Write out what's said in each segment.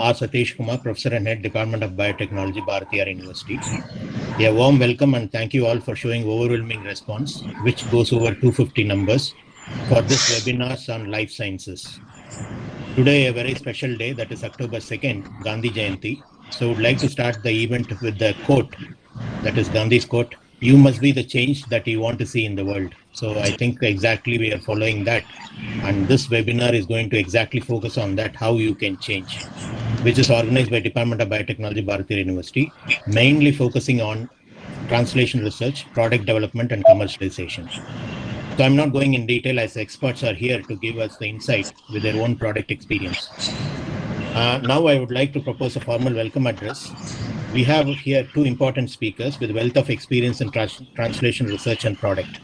R. Sathishkumar, Professor and Head, Department of Biotechnology, Bharathiar University. A warm welcome and thank you all for showing overwhelming response, which goes over 250 numbers, for this webinar on life sciences. Today, a very special day, that is October 2nd, Gandhi Jayanti. So I would like to start the event with the quote, that is Gandhi's quote, "You must be the change that you want to see in the world." So I think exactly we are following that. And this webinar is going to exactly focus on that, how you can change, which is organized by Department of Biotechnology, Bharathiar University, mainly focusing on translation research, product development, and commercialization. So I'm not going in detail as experts are here to give us the insight with their own product experience. Now I would like to propose a formal welcome address. We have here two important speakers with wealth of experience in translation research and product.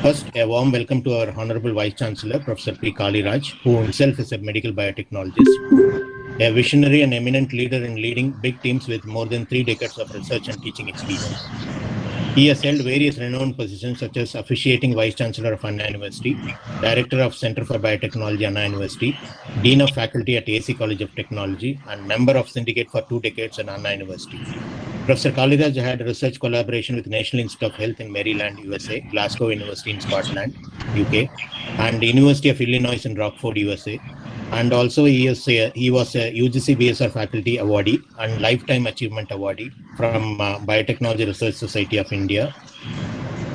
First, a warm welcome to our Honorable Vice Chancellor, Professor P. Kaliraj, who himself is a medical biotechnologist, a visionary and eminent leader in leading big teams with more than 3 decades of research and teaching experience. He has held various renowned positions such as Officiating Vice Chancellor of Anna University, Director of Center for Biotechnology, Anna University, Dean of Faculty at AC College of Technology, and member of Syndicate for 2 decades at Anna University. Professor Kaliraj had a research collaboration with National Institute of Health in Maryland, USA, Glasgow University in Scotland, UK, and the University of Illinois in Rockford, USA. And also he was a UGC BSR faculty awardee and Lifetime Achievement awardee from Biotechnology Research Society of India.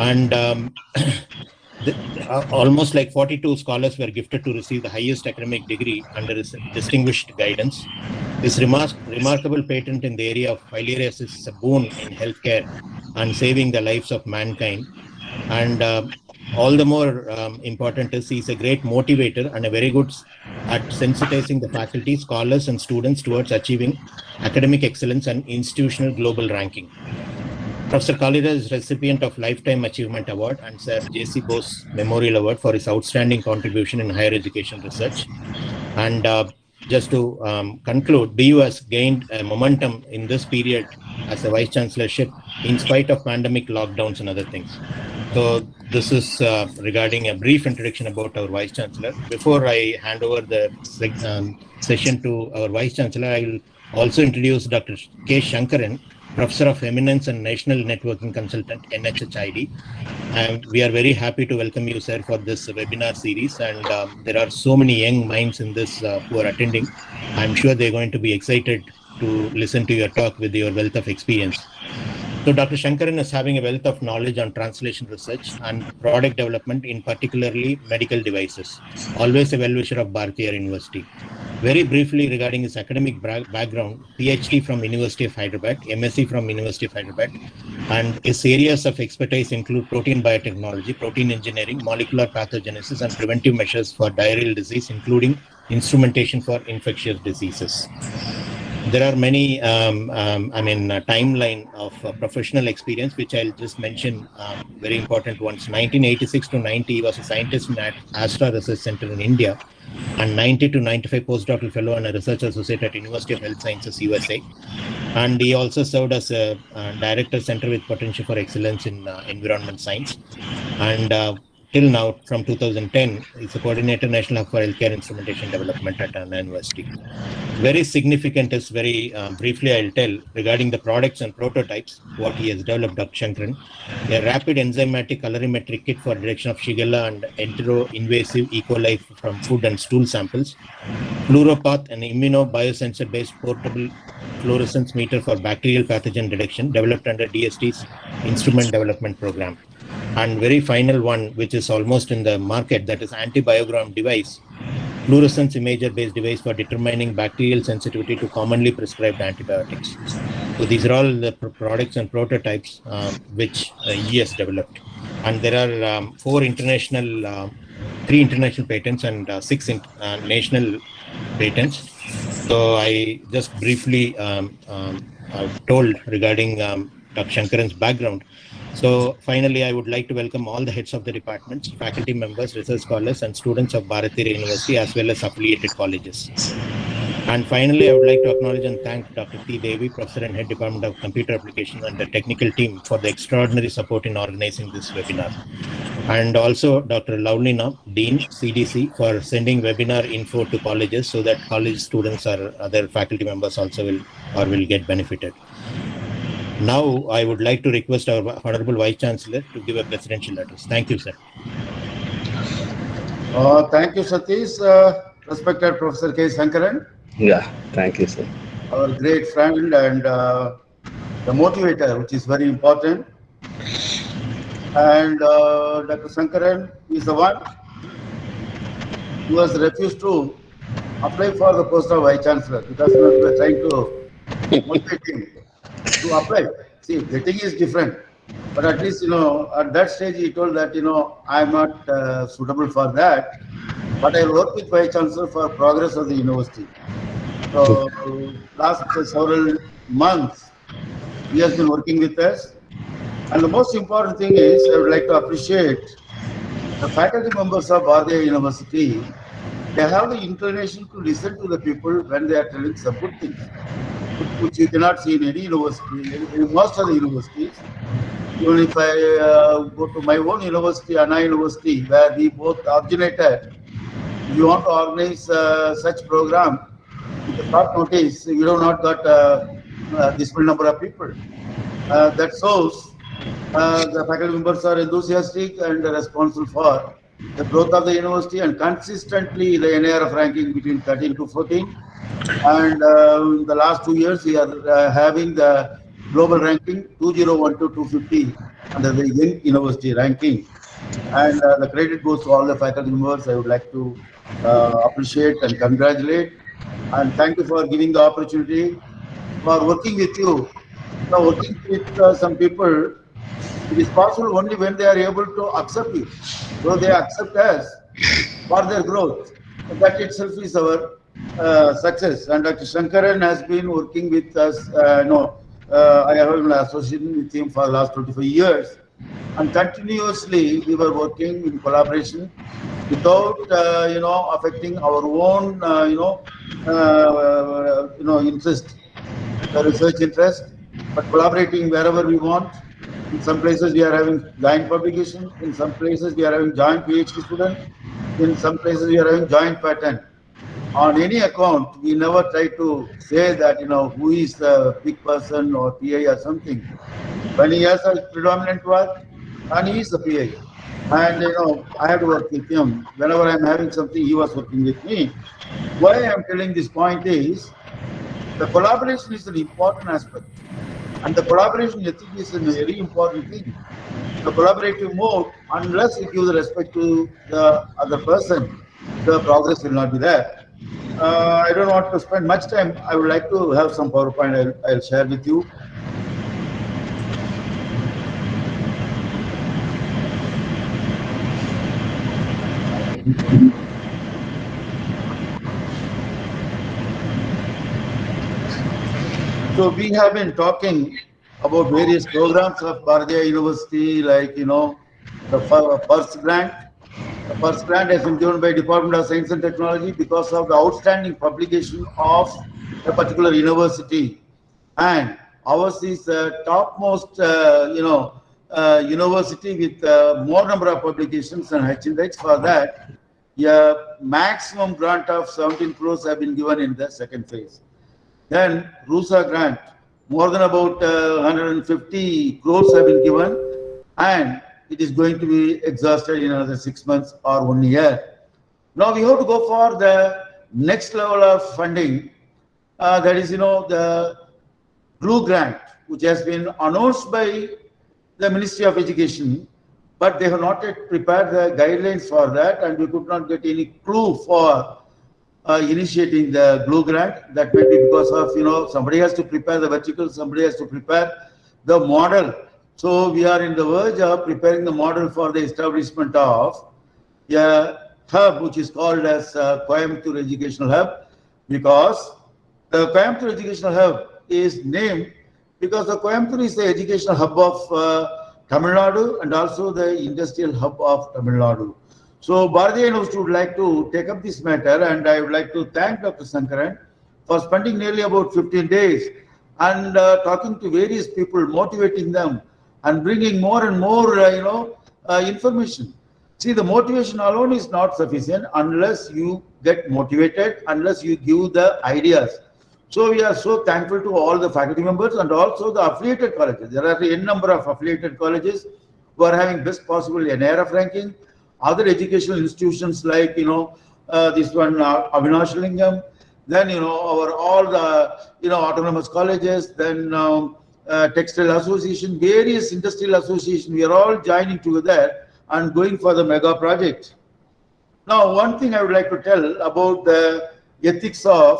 And almost like 42 scholars were gifted to receive the highest academic degree under his distinguished guidance. His remarkable patent in the area of filariasis is a boon in healthcare and saving the lives of mankind. And all the more important is he's a great motivator and a very good at sensitizing the faculty, scholars, and students towards achieving academic excellence and institutional global ranking. Professor Kaliraj is recipient of Lifetime Achievement Award and Sir J.C. Bose Memorial Award for his outstanding contribution in higher education research. And just to conclude, BU has gained momentum in this period as a Vice Chancellorship in spite of pandemic lockdowns and other things. So this is regarding a brief introduction about our Vice Chancellor. Before I hand over the session to our Vice Chancellor, I will also introduce Dr. K. Sankaran, Professor of Eminence and National Networking Consultant, NHHID. We are very happy to welcome you, sir, for this webinar series. And there are so many young minds in this who are attending. I'm sure they're going to be excited to listen to your talk with your wealth of experience. So Dr. Sankaran is having a wealth of knowledge on translation research and product development, in particularly medical devices. Always a well-wisher of Bharathiar University. Very briefly regarding his academic background, PhD from University of Hyderabad, MSc from University of Hyderabad, and his areas of expertise include protein biotechnology, protein engineering, molecular pathogenesis, and preventive measures for diarrheal disease, including instrumentation for infectious diseases. There are many, timeline of professional experience, which I'll just mention very important ones. 1986 to 90, he was a scientist at Astra Research Center in India, and 90 to 95 postdoctoral fellow and a research associate at University of Health Sciences, USA. And he also served as a director center with potential for excellence in environment science. And till now, from 2010, he's a coordinator National Hub for Healthcare Instrumentation Development at Anna University. Very significant is very briefly I'll tell regarding the products and prototypes, what he has developed, Dr. Sankaran. A rapid enzymatic colorimetric kit for detection of Shigella and entero-invasive E. coli from food and stool samples. Fluoropath, an immunobiosensor-based portable fluorescence meter for bacterial pathogen detection, developed under DST's Instrument Development Program. And very final one, which is almost in the market, that is antibiogram device, fluorescence imager-based device for determining bacterial sensitivity to commonly prescribed antibiotics. So these are all the products and prototypes which he has developed. And there are 3 international patents and 6 national patents. So I just briefly told regarding Dr. Sankaran's background. So finally, I would like to welcome all the heads of the departments, faculty members, research scholars, and students of Bharathiar University, as well as affiliated colleges. And finally, I would like to acknowledge and thank Dr. T. Devi, Professor and Head Department of Computer Application, and the technical team for the extraordinary support in organizing this webinar. And also Dr. Laulina, Dean, CDC, for sending webinar info to colleges so that college students or other faculty members also will get benefited. Now, I would like to request our Honorable Vice Chancellor to give a presidential address. Thank you, sir. Thank you, Satish. Respected Professor K. Sankaran. Yeah, thank you, sir. Our great friend and the motivator, which is very important. And Dr. Sankaran is the one who has refused to apply for the post of Vice Chancellor because we were trying to motivate him to apply. See, getting is different. But at least, at that stage, he told that, I'm not suitable for that. But I work with Vice Chancellor for progress of the university. So, last several months, he has been working with us. And the most important thing is, I would like to appreciate the faculty members of Bharathiar University. They have the inclination to listen to the people when they are telling some good things, which you cannot see in any university, in most of the universities. Even if I go to my own university, Anna University, where we both originated, if you want to organize such program, with a short notice, you do not got this number of people. That shows the faculty members are enthusiastic and responsible for the growth of the university, and consistently the NIRF ranking between 13 to 14. And in the last 2 years, we are having the global ranking 201 to 250 under the Young University ranking. And the credit goes to all the faculty members. I would like to appreciate and congratulate. And thank you for giving the opportunity for working with you. Now, working with some people, it is possible only when they are able to accept you. So they accept us for their growth. That itself is our success. And Dr. Sankaran has been working with us. I have been associated with him for the last 25 years. And continuously we were working in collaboration without, affecting our own, interest, the research interest, but collaborating wherever we want. In some places we are having joint publication. In some places we are having joint PhD student. In some places we are having joint patent. On any account, we never try to say that, who is the big person or PI or something. When he has a predominant work, and he is the PI. And, I have to work with him. Whenever I'm having something, he was working with me. Why I'm telling this point is, the collaboration is an important aspect. And the collaboration ethic is a very important thing. The collaborative mode, unless you give the respect to the other person, the progress will not be there. I don't want to spend much time. I would like to have some PowerPoint I'll share with you. So we have been talking about various programs of Bharathiar University, like, the first grant. The first grant has been given by Department of Science and Technology because of the outstanding publication of a particular university. And ours is the topmost, university with more number of publications and HNDs. For that, a maximum grant of 17 crores have been given in the second phase. Then RUSA grant, more than about 150 crores have been given, and it is going to be exhausted in another 6 months or 1 year. Now we have to go for the next level of funding. That is, the Blue grant, which has been announced by the Ministry of Education, but they have not yet prepared the guidelines for that, and we could not get any clue for initiating the Blue grant. That may be because of, somebody has to prepare the vertical, somebody has to prepare the model. So we are in the verge of preparing the model for the establishment of a hub, which is called as Coimbatore Educational Hub, because the Coimbatore Educational Hub is named because the Coimbatore is the educational hub of Tamil Nadu and also the industrial hub of Tamil Nadu. So Bharathiar University would like to take up this matter, and I would like to thank Dr. Sankaran for spending nearly about 15 days and talking to various people, motivating them and bringing more and more information. See, the motivation alone is not sufficient unless you get motivated, unless you give the ideas. So we are so thankful to all the faculty members and also the affiliated colleges. There are n number of affiliated colleges who are having best possible NIRF ranking. Other educational institutions like, this one, Avinashalingam, then, all the, autonomous colleges, then Textile Association, various industrial associations, we are all joining together and going for the mega project. Now, one thing I would like to tell about the ethics of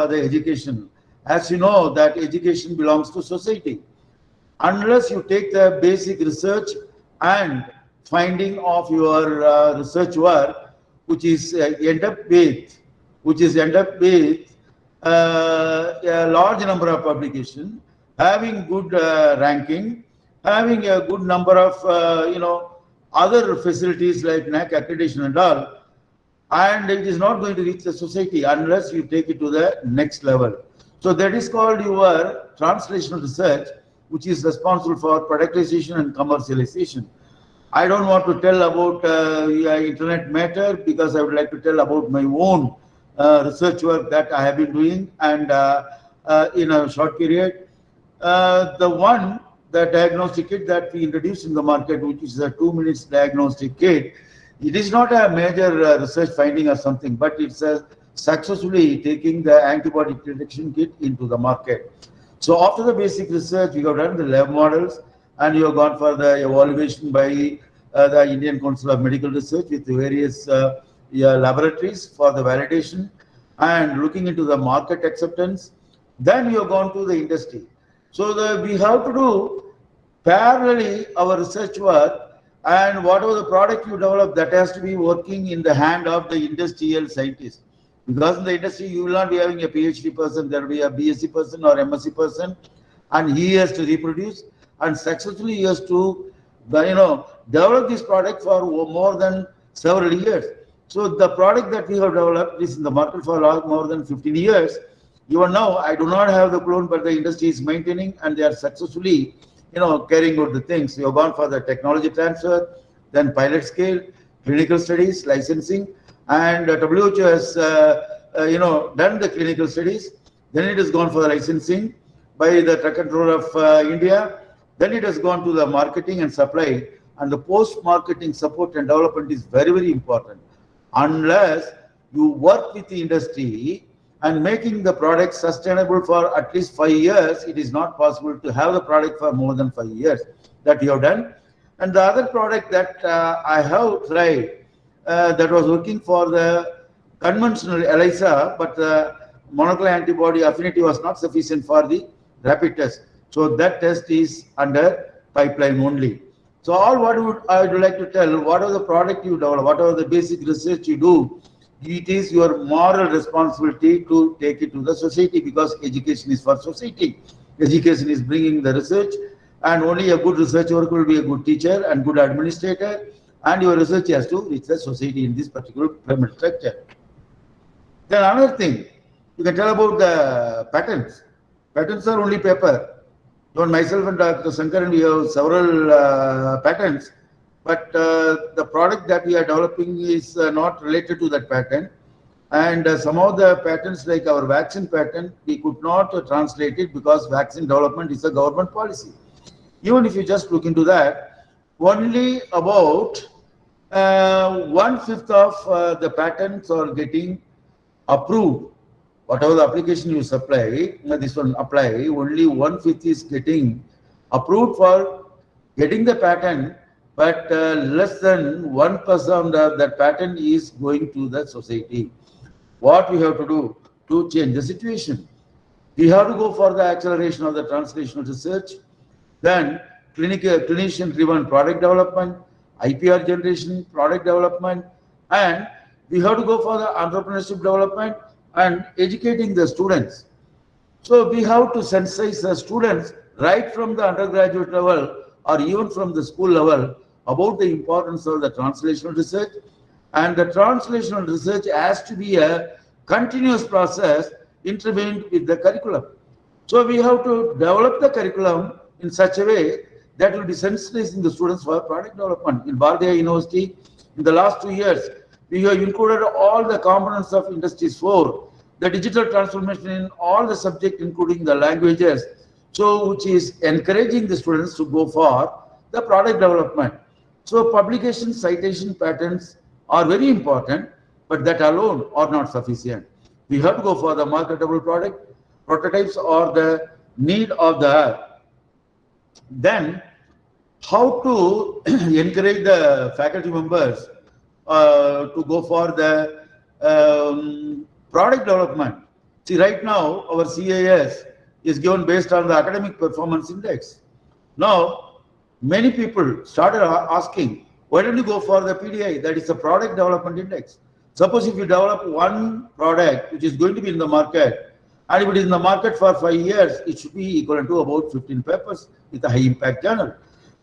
the education. As you know, that education belongs to society. Unless you take the basic research and finding of your research work, which is end up with a large number of publications, having good ranking, having a good number of other facilities like NAC accreditation and all, and it is not going to reach the society unless you take it to the next level. So that is called your translational research, which is responsible for productization and commercialization. I don't want to tell about internet matter because I would like to tell about my own research work that I have been doing, and in a short period. The diagnostic kit that we introduced in the market, which is a 2 minutes diagnostic kit, it is not a major research finding or something, but it's successfully taking the antibiotic detection kit into the market. So after the basic research, we have done the lab models, and you have gone for the evaluation by the Indian Council of Medical Research with various laboratories for the validation and looking into the market acceptance. Then you have gone to the industry. So we have to do parallelly our research work, and whatever the product you develop, that has to be working in the hand of the industrial scientist. Because in the industry, you will not be having a PhD person, there will be a BSc person or MSc person, and he has to reproduce, and successfully he has to develop this product for more than several years. So the product that we have developed is in the market for more than 15 years. Even now, I do not have the clone, but the industry is maintaining, and they are successfully, carrying out the things. We have gone for the technology transfer, then pilot scale, clinical studies, licensing, and WHO has, done the clinical studies. Then it has gone for the licensing by the Drug Controller of India. Then it has gone to the marketing and supply, and the post-marketing support and development is very, very important. Unless you work with the industry and making the product sustainable for at least 5 years, it is not possible to have the product for more than 5 years. That you have done. And the other product that I have tried, that was working for the conventional ELISA, but the monoclonal antibody affinity was not sufficient for the rapid test. So that test is under pipeline only. So all what I would like to tell, whatever the product you develop, whatever the basic research you do, it is your moral responsibility to take it to the society, because education is for society. Education is bringing the research, and only a good research work will be a good teacher and good administrator, and your research has to reach the society in this particular pyramid structure. Then another thing, you can tell about the patents. Patents are only paper. Even myself and Dr. Sankaran, we have several patents. But the product that we are developing is not related to that patent. And some of the patents, like our vaccine patent, we could not translate it because vaccine development is a government policy. Even if you just look into that, only about 1/5 of the patents are getting approved. Whatever the application you supply, this one apply, only 1/5 is getting approved for getting the patent, but less than 1% of that patent is going to the society. What we have to do to change the situation? We have to go for the acceleration of the translational research, then clinician-driven product development, IPR generation, product development, and we have to go for the entrepreneurship development and educating the students. So we have to sensitize the students right from the undergraduate level or even from the school level about the importance of the translational research. And the translational research has to be a continuous process intervened with the curriculum. So we have to develop the curriculum in such a way that will be sensitizing the students for product development. In Bharathiar University, In the last 2 years, we have included all the components of Industries 4, the digital transformation in all the subjects, including the languages, so which is encouraging the students to go for the product development. So publication, citation patterns are very important, but that alone are not sufficient. We have to go for the marketable product, prototypes or the need of the hour. Then how to encourage the faculty members to go for the product development. See, right now our CAS is given based on the academic performance index. Now many people started asking, why don't you go for the PDI, that is the product development index? Suppose if you develop one product which is going to be in the market, and if it is in the market for 5 years, it should be equivalent to about 15 papers with a high impact journal.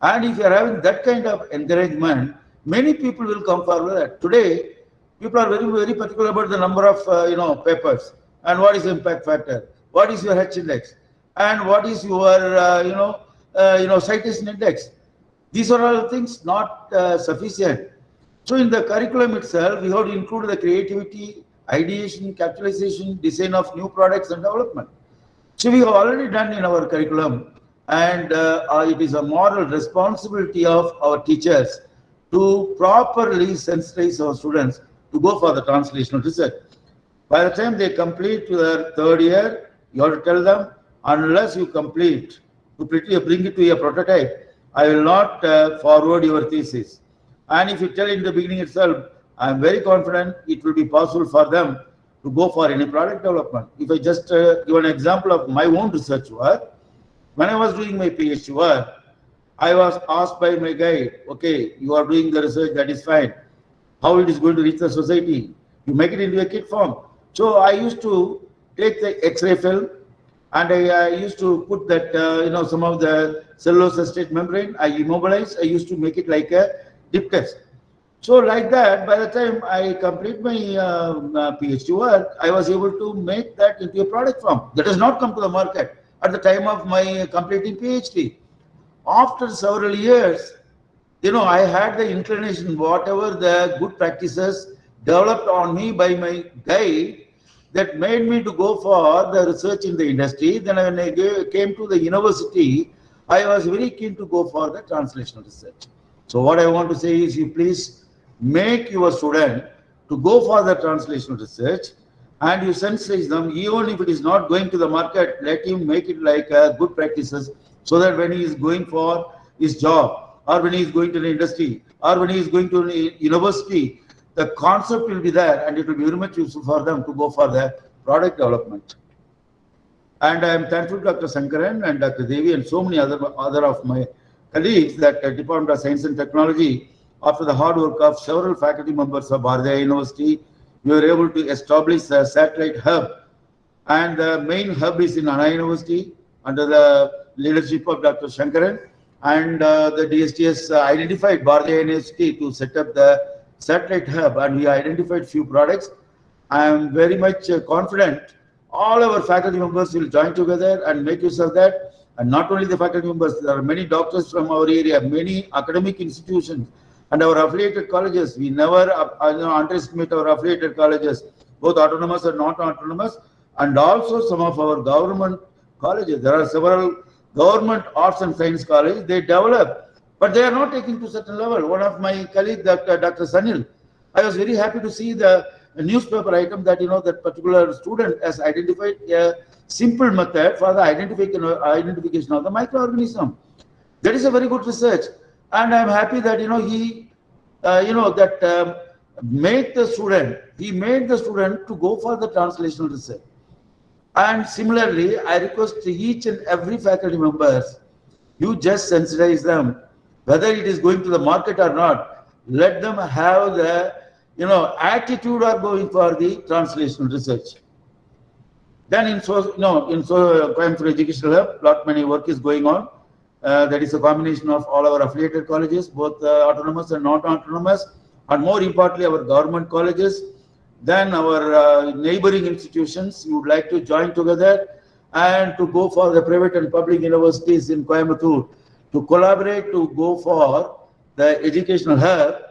And if you are having that kind of encouragement, many people will come forward. Today, people are very, very particular about the number of papers and what is the impact factor, what is your H index, and what is your citation index. These are all things not sufficient. So in the curriculum itself, we have to include the creativity, ideation, capitalization, design of new products and development. So we have already done in our curriculum, and it is a moral responsibility of our teachers to properly sensitize our students to go for the translational research. By the time they complete their 3rd year, you have to tell them, unless you complete, to bring it to a prototype, I will not forward your thesis. And if you tell in the beginning itself, I am very confident it will be possible for them to go for any product development. If I just give an example of my own research work, when I was doing my PhD work, I was asked by my guide, okay, you are doing the research, that is fine. How it is going to reach the society? You make it into a kit form. So I used to take the X-ray film, and I used to put that, some of the cellulose acetate membrane, I immobilize, I used to make it like a dip test. So like that, by the time I complete my PhD work, I was able to make that into a product form. That has not come to the market at the time of my completing PhD. After several years, I had the inclination, whatever the good practices developed on me by my guide, that made me to go for the research in the industry. Then when I came to the university, I was very keen to go for the translational research. So what I want to say is, you please make your student to go for the translational research, and you sensitize them. Even if it is not going to the market, let him make it like good practices, so that when he is going for his job, or when he is going to the industry, or when he is going to the university, the concept will be there, and it will be very much useful for them to go for the product development. And I am thankful to Dr. Sankaran and Dr. Devi and so many other of my colleagues that the Department of Science and Technology, after the hard work of several faculty members of Bharathiar University, we were able to establish a satellite hub. And the main hub is in Anna University under the leadership of Dr. Sankaran. And the DSTS identified Bharathiar University to set up the satellite hub, and we identified few products. I am very much confident all our faculty members will join together and make use of that. And not only the faculty members, there are many doctors from our area, many academic institutions, and our affiliated colleges. We never underestimate our affiliated colleges, both autonomous and not autonomous, and also some of our government colleges. There are several government arts and science colleges. They develop, but they are not taking to certain level. One of my colleagues, Dr. Sanil, I was very happy to see the newspaper item that that particular student has identified a simple method for the identification of the microorganism. That is a very good research, and I am happy that he made the student to go for the translational research. And similarly, I request each and every faculty members, you just sensitize them, whether it is going to the market or not. Let them have the attitude of going for the translational research. Then in Coimbatore Educational Hub, lot many work is going on. That is a combination of all our affiliated colleges, both autonomous and not autonomous, and more importantly, our government colleges. Then our neighboring institutions, you would like to join together and to go for the private and public universities in Coimbatore to collaborate to go for the educational hub.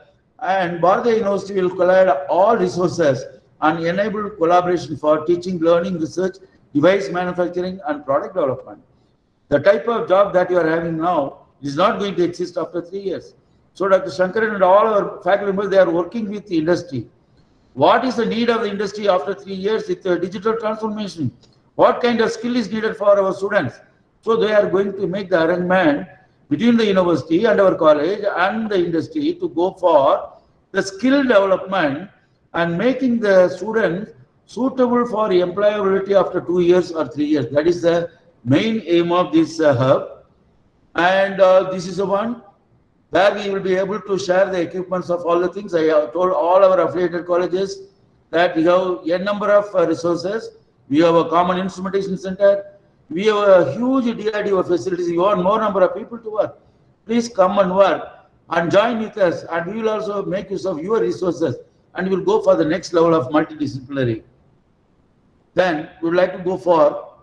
And Bharathiar University will collide all resources and enable collaboration for teaching, learning, research, device manufacturing, and product development. The type of job that you are having now is not going to exist after 3 years. So Dr. Sankaran and all our faculty members, they are working with the industry. What is the need of the industry after 3 years with the digital transformation? What kind of skill is needed for our students? So they are going to make the arrangement between the university and our college and the industry to go for the skill development and making the students suitable for employability after 2 years or 3 years. That is the main aim of this hub. And this is the one where we will be able to share the equipments of all the things. I have told all our affiliated colleges that we have a number of resources. We have a common instrumentation center. We have a huge DRDO facilities. We want more number of people to work. Please come and work and join with us, and we will also make use of your resources, and we will go for the next level of multidisciplinary. Then we would like to go for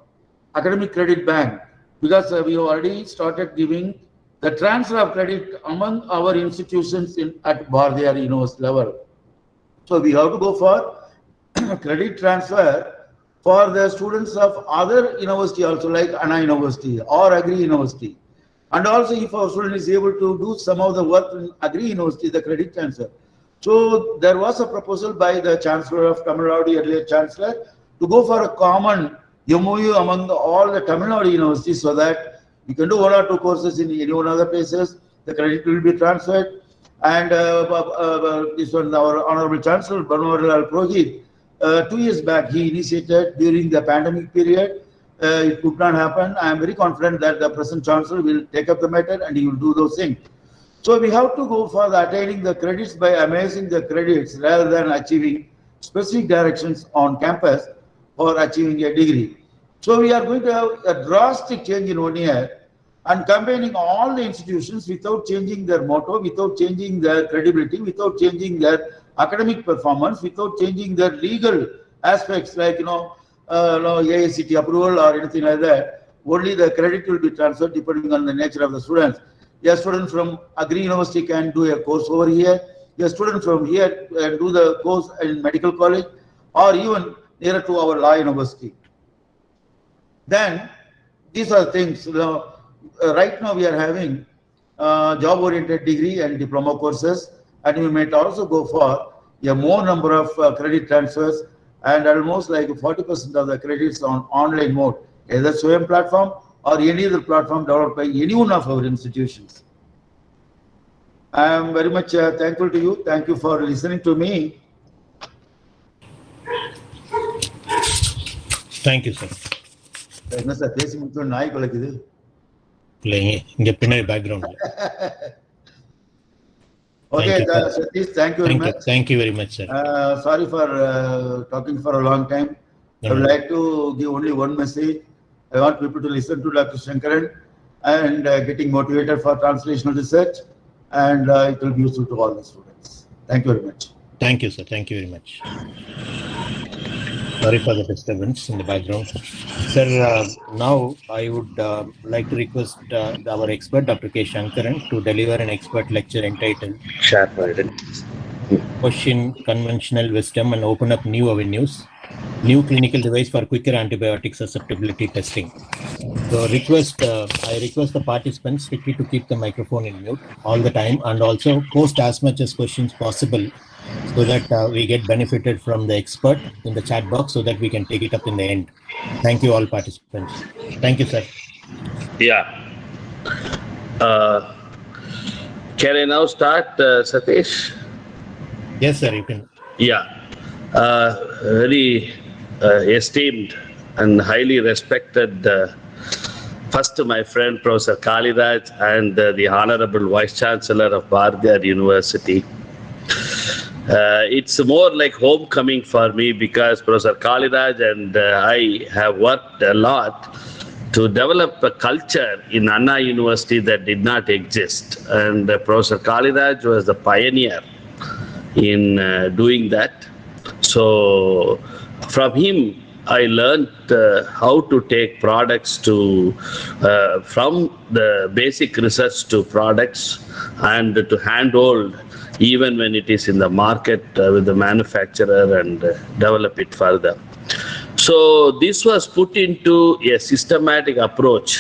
academic credit bank, because we have already started giving the transfer of credit among our institutions at Bharathiar University level. So we have to go for credit transfer for the students of other university also, like Anna University or Agri University. And also if our student is able to do some of the work in Agri University, the credit transfer. So there was a proposal by the Chancellor of Tamil Nadu, earlier Chancellor, to go for a common MOU among all the Tamil Nadu universities, so that you can do 1 or 2 courses in any one other places, the credit will be transferred. And this one, our Honorable Chancellor, Banwarlal Purohit, 2 years back, he initiated during the pandemic period. It could not happen. I am very confident that the present Chancellor will take up the matter and he will do those things. So we have to go for the attaining the credits by amazing the credits rather than achieving specific directions on campus for achieving a degree. So we are going to have a drastic change in 1 year, and combining all the institutions without changing their motto, without changing their credibility, without changing their academic performance, without changing their legal aspects like AICT approval or anything like that. Only the credit will be transferred depending on the nature of the students. A student from Agri University can do a course over here. A student from here can do the course in medical college, or even nearer to our law university. Then these are things. Right now we are having job-oriented degree and diploma courses, and we might also go for a more number of credit transfers, and almost like 40% of the credits on online mode, either SWAYAM platform or any other platform developed by any one of our institutions. I am very much thankful to you. Thank you for listening to me. Thank you, sir. என்ன sir பேசி முடிச்சோம் நாய் குலைக்குது இல்லைங்க இங்க பின்னாடி பேக்ரவுண்ட்ல. Okay, Satish, thank you very much. Thank you very much, sir. Sorry for talking for a long time. I would like to give only one message. I want people to listen to Dr. Sankaran and getting motivated for translational research, and it will be useful to all the students. Thank you very much. Thank you, sir. Thank you very much. Sorry for the disturbance in the background. Sir, now I would like to request our expert, Dr. K. Sankaran, to deliver an expert lecture entitled Question Conventional Wisdom and Open Up New Avenues, New Clinical Device for Quicker Antibiotic Susceptibility Testing. So I request the participants strictly to keep the microphone in mute all the time, and also post as much as questions possible so that we get benefited from the expert in the chat box, so that we can take it up in the end. Thank you all participants. Thank you, sir. Yeah. Can I now start, Satish? Yes, sir, you can. Yeah. Very esteemed and highly respected first my friend Professor Kaliraj and the Honorable Vice Chancellor of Bharathiar University. It's more like homecoming for me, because Professor Kaliraj and I have worked a lot to develop a culture in Anna University that did not exist. And Professor Kaliraj was the pioneer in doing that. So from him, I learned how to take products to from the basic research to products, and to handhold even when it is in the market with the manufacturer, and develop it further. So this was put into a systematic approach,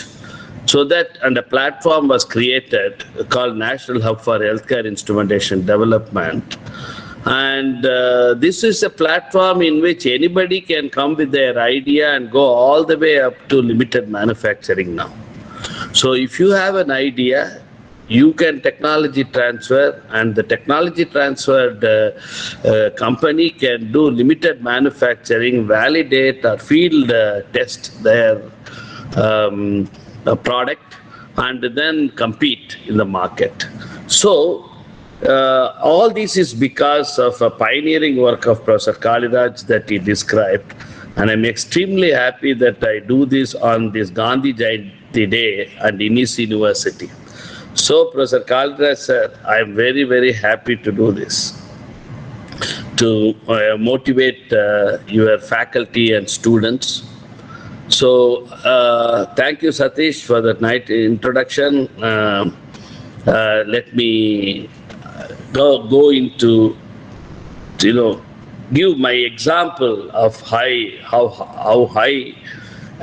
so that, and a platform was created called National Hub for Healthcare Instrumentation Development. And this is a platform in which anybody can come with their idea and go all the way up to limited manufacturing now. So if you have an idea, you can technology transfer, and the technology transferred company can do limited manufacturing, validate or field test their product, and then compete in the market. So all this is because of a pioneering work of Professor Kaliraj that he described, and I'm extremely happy that I do this on this Gandhi Jayanti Day at Innis University. So, Professor Kaliraj sir, I'm very, very happy to do this, to motivate your faculty and students. So, thank you, Satish, for that nice introduction. Let me go into, give my example of how I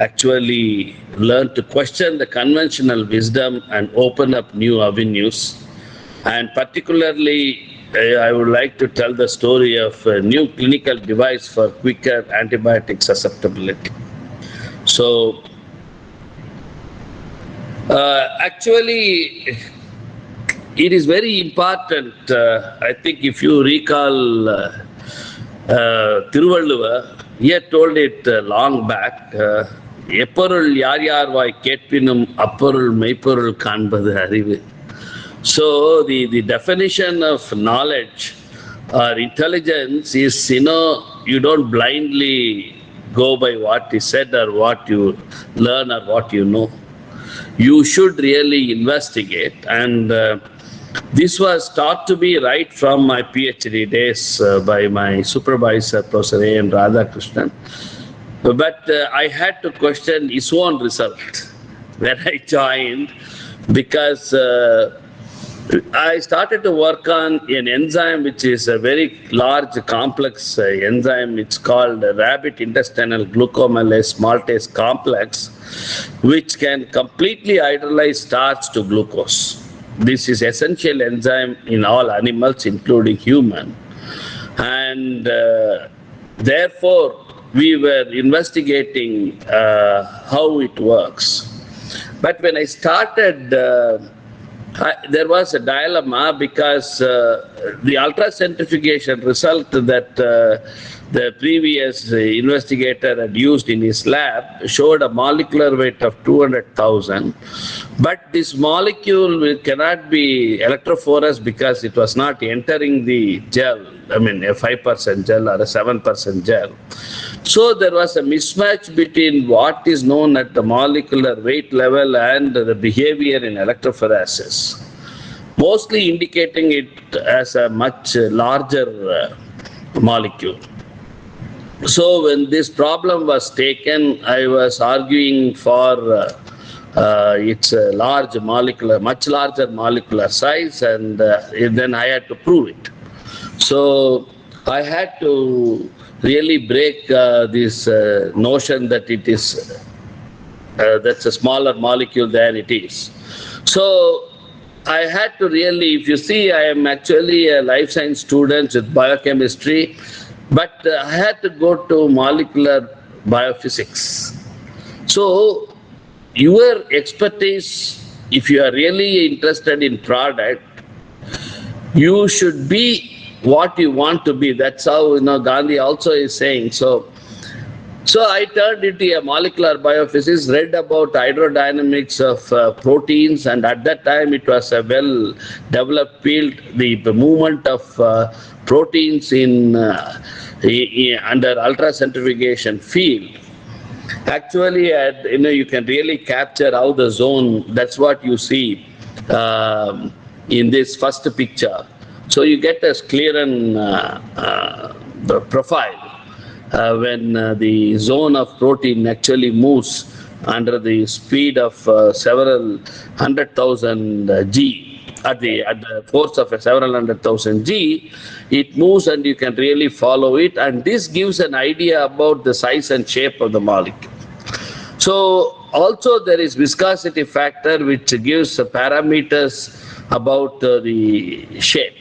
actually learn to question the conventional wisdom and open up new avenues. And particularly, I would like to tell the story of a new clinical device for quicker antibiotic susceptibility. So, actually, it is very important. I think if you recall, Thiruvalluvar, he had told it long back. எப்பொருள் யார் யார் வாய் கேட்பினும் அப்பொருள் மெய்ப்பொருள் காண்பது அறிவு. So the definition of knowledge or intelligence is, you don't blindly go by what is said or what you learn or what you know. You should really investigate, and this was taught to me right from my PhD days by my supervisor, Professor A.N. Radhakrishnan. But I had to question his own result when I joined, because I started to work on an enzyme which is a very large, complex enzyme. It's called rabbit intestinal glucomalase maltase complex, which can completely hydrolyze starch to glucose. This is essential enzyme in all animals, including human. And therefore, we were investigating how it works. But when I started, there was a dilemma, because the ultracentrifugation result that the previous investigator had used in his lab showed a molecular weight of 200,000. But this molecule cannot be electrophorous because it was not entering the gel, a 5% gel or a 7% gel. So there was a mismatch between what is known at the molecular weight level and the behavior in electrophoresis, mostly indicating it as a much larger molecule. So when this problem was taken, I was arguing for its large molecular, much larger molecular size, and then I had to prove it. So I had to really break this notion that it is that's a smaller molecule than it is. So I had to really, if you see, I am actually a life science student with biochemistry, but I had to go to molecular biophysics. So your expertise, if you are really interested in product, you should be what you want to be. That's how Gandhi also is saying. So I turned into a molecular biophysicist, read about hydrodynamics of proteins, and at that time it was a well-developed field. The movement of proteins in under ultracentrifugation field. Actually, you can really capture how the zone. That's what you see in this first picture. So you get a clear profile when the zone of protein actually moves under the speed of several 100,000 G. at the force of several 100,000 G, it moves and you can really follow it, and this gives an idea about the size and shape of the molecule. So also there is viscosity factor which gives parameters about the shape.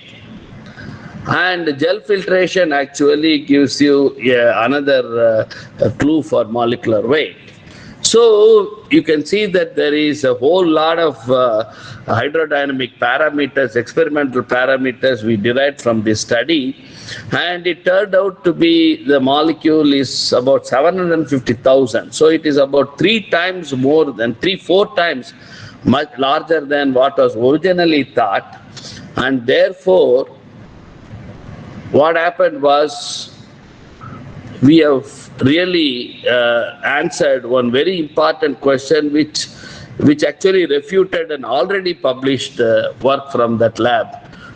And gel filtration actually gives you another clue for molecular weight. So you can see that there is a whole lot of hydrodynamic parameters, experimental parameters we derived from this study, and it turned out to be the molecule is about 750,000. So it is about 4 times much larger than what was originally thought, and therefore what happened was we have really answered one very important question which actually refuted an already published work from that lab.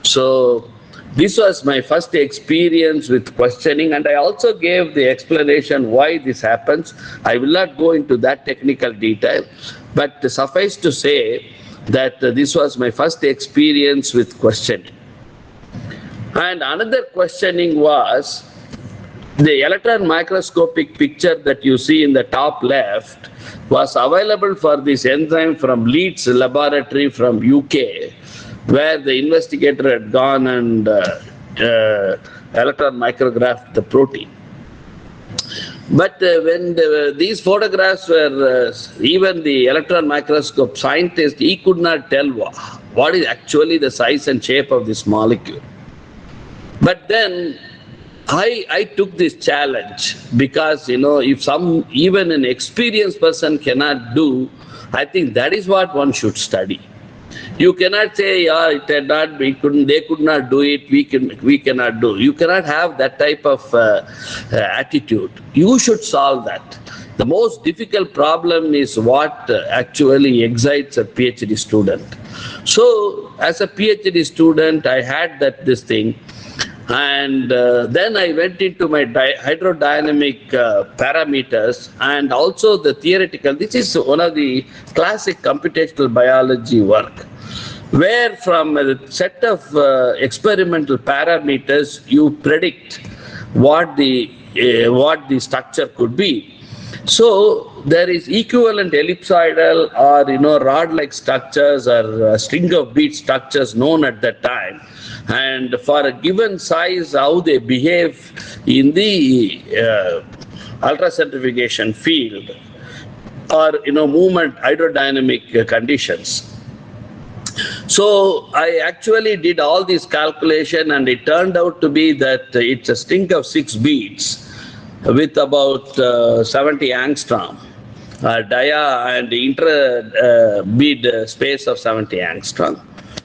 So this was my first experience with questioning, and I also gave the explanation why this happens. I will not go into that technical detail, but suffice to say that this was my first experience with questioning. And another questioning was the electron microscopic picture that you see in the top left was available for this enzyme from Leeds laboratory from UK, where the investigator had gone and electron micrographed the protein. But when these photographs were, even the electron microscope scientist, he could not tell what is actually the size and shape of this molecule. But then I took this challenge because, if even an experienced person cannot do, I think that is what one should study. You cannot say, it had not, they could not do it, we cannot do. You cannot have that type of attitude. You should solve that. The most difficult problem is what actually excites a PhD student. So as a PhD student, I had this thing. And then I went into my hydrodynamic parameters and also the theoretical. This is one of the classic computational biology work, where from a set of experimental parameters you predict what the structure could be. So there is equivalent ellipsoidal or rod-like structures or string of bead structures known at that time, and for a given size how they behave in the ultracentrifugation field or movement hydrodynamic conditions. So I actually did all these calculation, and it turned out to be that it's a string of 6 beads with about 70 angstrom dia and inter bead space of 70 angstrom.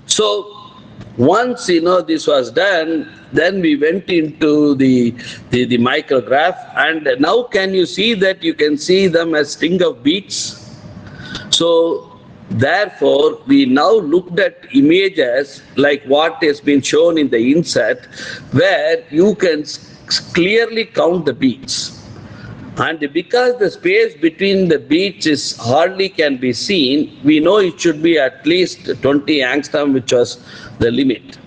So once this was done, then we went into the micrograph, and now can you see that you can see them as string of beads? So therefore we now looked at images like what has been shown in the insert, where you can clearly count the beads, and because the space between the beads hardly can be seen, we know it should be at least 20 angstrom, which was the limit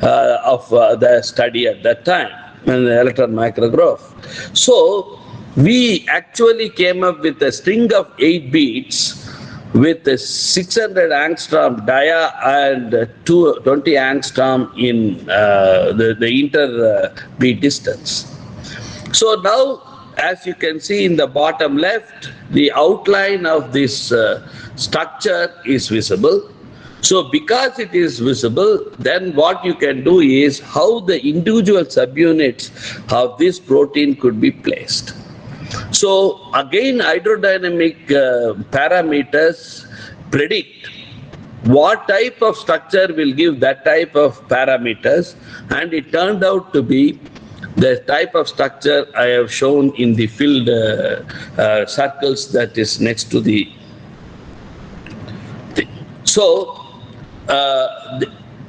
of the study at that time in the electron micrograph. So we actually came up with a string of 8 beads with 600 angstrom dia and 20 angstrom in the inter bead distance. So now, as you can see in the bottom left, the outline of this structure is visible. So because it is visible, then what you can do is how the individual subunits of this protein could be placed. So again, hydrodynamic parameters predict what type of structure will give that type of parameters, and it turned out to be the type of structure I have shown in the filled circles that is next to the thing. So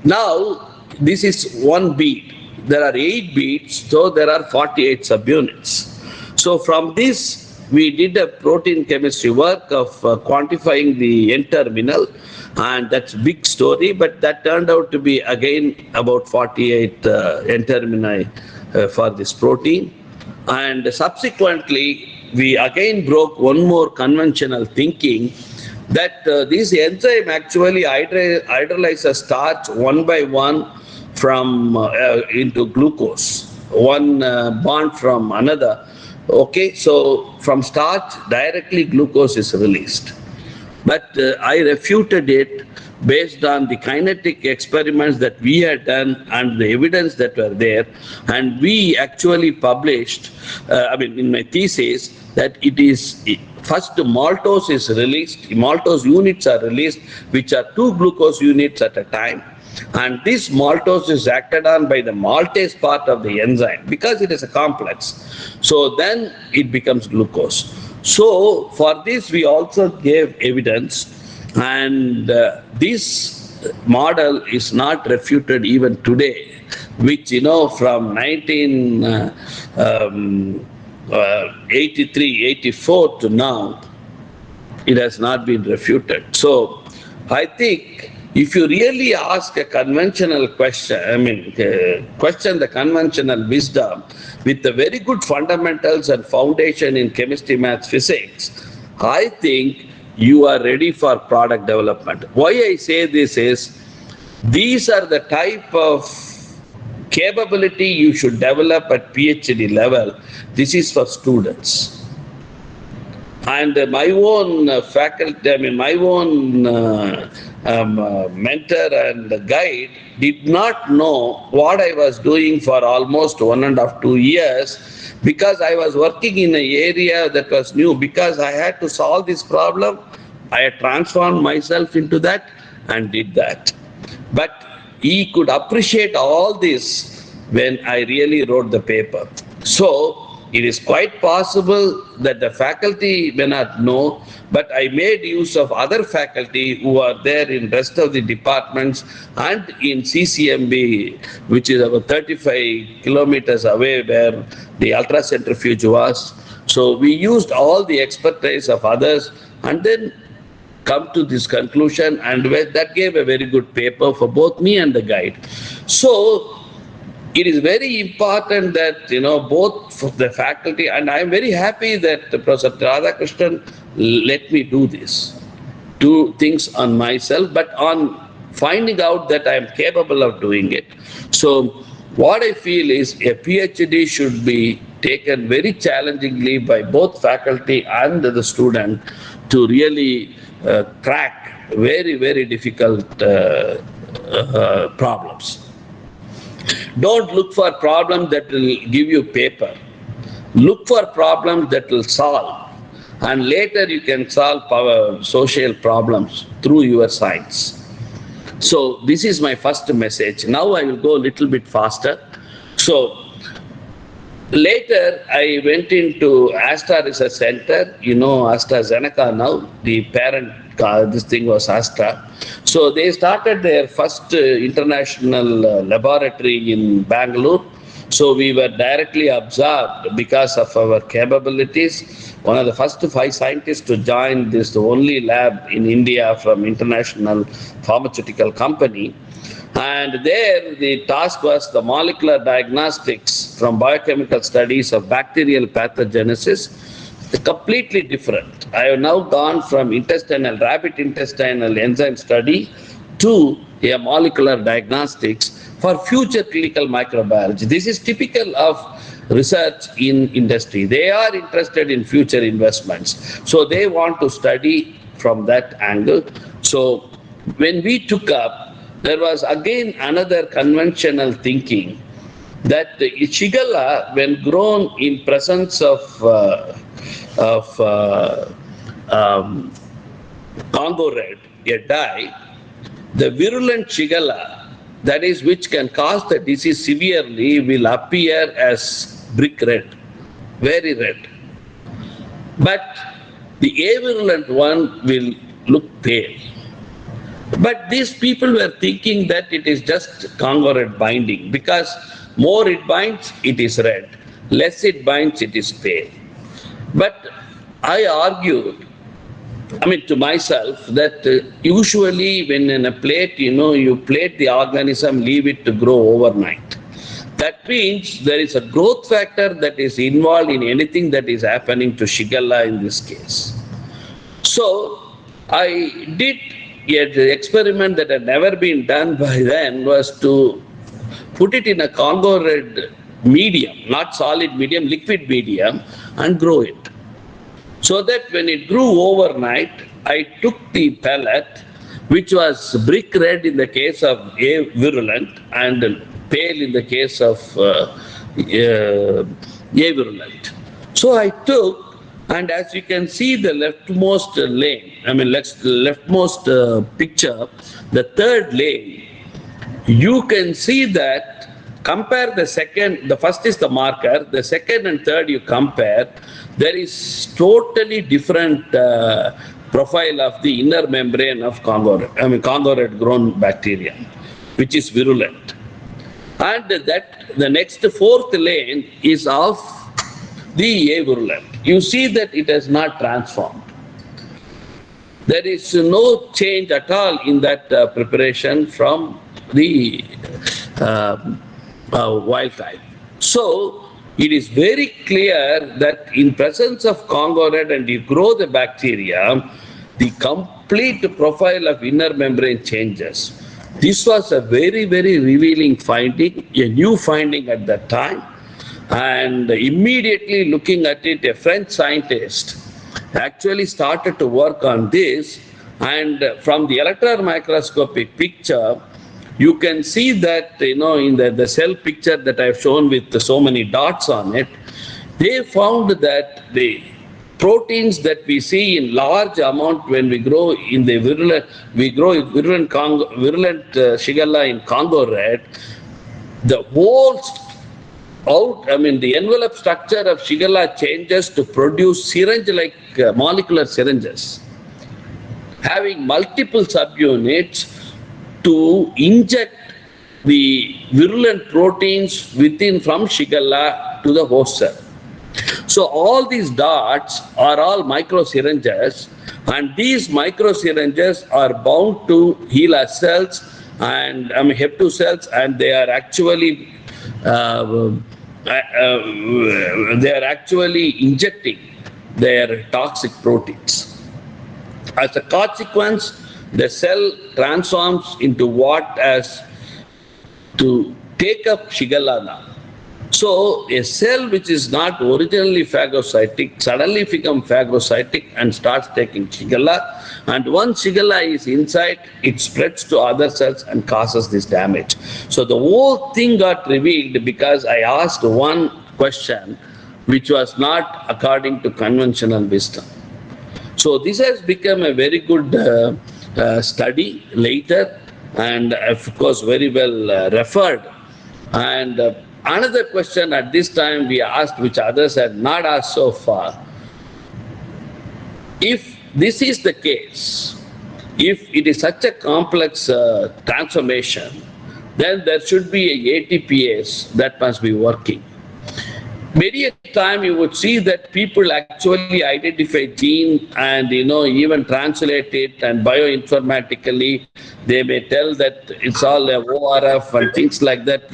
now this is 1 bead. There are 8 beads, so there are 48 subunits. So from this we did a protein chemistry work of quantifying the N-terminal, and that's big story, but that turned out to be again about 48 N-termini for this protein. And subsequently, we again broke one more conventional thinking that this enzyme actually hydrolyzes starch one by one from into glucose, one bond from another. Okay, so from starch directly glucose is released. But I refuted it based on the kinetic experiments that we had done and the evidence that were there. And we actually published, in my thesis, that it is first maltose is released, maltose units are released, which are 2 glucose units at a time. And this maltose is acted on by the maltase part of the enzyme because it is a complex. So then it becomes glucose. So for this we also gave evidence, and this model is not refuted even today, which from 1983, 84 to now, it has not been refuted. So I think if you really ask a conventional question, question the conventional wisdom with the very good fundamentals and foundation in chemistry, maths, physics, I think you are ready for product development. Why I say this is, these are the type of capability you should develop at PhD level. This is for students. And my own faculty, my own mentor and guide did not know what I was doing for almost 1.5 to 2 years, because I was working in an area that was new. Because I had to solve this problem, I had transformed myself into that and did that. But he could appreciate all this when I really wrote the paper. So it is quite possible that the faculty may not know, but I made use of other faculty who are there in rest of the departments and in CCMB, which is about 35 kilometers away where the ultracentrifuge was. So we used all the expertise of others and then come to this conclusion, and that gave a very good paper for both me and the guide. So it is very important that, both the faculty, and I am very happy that Professor Radhakrishnan let me do things on myself, but on finding out that I am capable of doing it. So what I feel is a PhD should be taken very challengingly by both faculty and the student to really crack very, very difficult problems. Don't look for problems that will give you paper. Look for problems that will solve. And later you can solve social problems through your science. So this is my first message. Now I will go a little bit faster. So later I went into Astra Research Center. AstraZeneca now, the parent, this thing was Astra. So they started their first international laboratory in Bangalore. So we were directly absorbed because of our capabilities. One of the first 5 scientists to join this, the only lab in India from international pharmaceutical company. And there the task was the molecular diagnostics from biochemical studies of bacterial pathogenesis. Completely different. I have now gone from rabbit intestinal enzyme study to a molecular diagnostics for future clinical microbiology. This is typical of research in industry. They are interested in future investments. So they want to study from that angle. So when we took up, there was again another conventional thinking that Shigella, when grown in presence of Congo red, a dye, the virulent Shigella, that is which can cause the disease severely, will appear as brick red, very red. But the avirulent one will look pale. But these people were thinking that it is just Congo red binding, because more it binds, it is red. Less it binds, it is pale. But I argued, to myself that usually when in a plate, you plate the organism, leave it to grow overnight. That means there is a growth factor that is involved in anything that is happening to Shigella in this case. So I did the experiment that had never been done by then was to put it in a Congo red medium, not solid medium, liquid medium, and grow it. So that when it grew overnight, I took the pellet, which was brick red in the case of A virulent and pale in the case of A virulent. So I took, and as you can see the leftmost lane, leftmost picture, the third lane, you can see that compare the second, the first is the marker, the second and third you compare, there is totally different profile of the inner membrane of Congo red grown bacteria, which is virulent. And that the next fourth lane is of the A virulent. You see that it has not transformed. There is no change at all in that preparation from the wild type. So it is very clear that in presence of Congo red and you grow the bacteria, the complete profile of inner membrane changes. This was a very, very revealing finding, a new finding at that time. And immediately looking at it, a French scientist actually started to work on this. And from the electron microscopic picture, you can see that, in the cell picture that I've shown with so many dots on it, they found that the proteins that we see in large amount when we grow in the virulent, virulent Shigella in Congo red, the whole the envelope structure of Shigella changes to produce syringe-like molecular syringes, having multiple subunits to inject the virulent proteins within from Shigella to the host cell. So all these dots are all microsyringes, and these microsyringes are bound to HeLa cells and Hep2 cells, and they are actually injecting their toxic proteins. As a consequence, the cell transforms into what has to take up Shigella now. So a cell which is not originally phagocytic suddenly becomes phagocytic and starts taking Shigella. And once Shigella is inside, it spreads to other cells and causes this damage. So the whole thing got revealed because I asked one question which was not according to conventional wisdom. So this has become a very good study later, and of course very well referred. And another question at this time we asked, which others had not asked so far, if this is the case, if it is such a complex transformation, then there should be a ATPase that must be working. Many a time you would see that people actually identify gene and even translate it, and bioinformatically they may tell that it's all a ORF and things like that,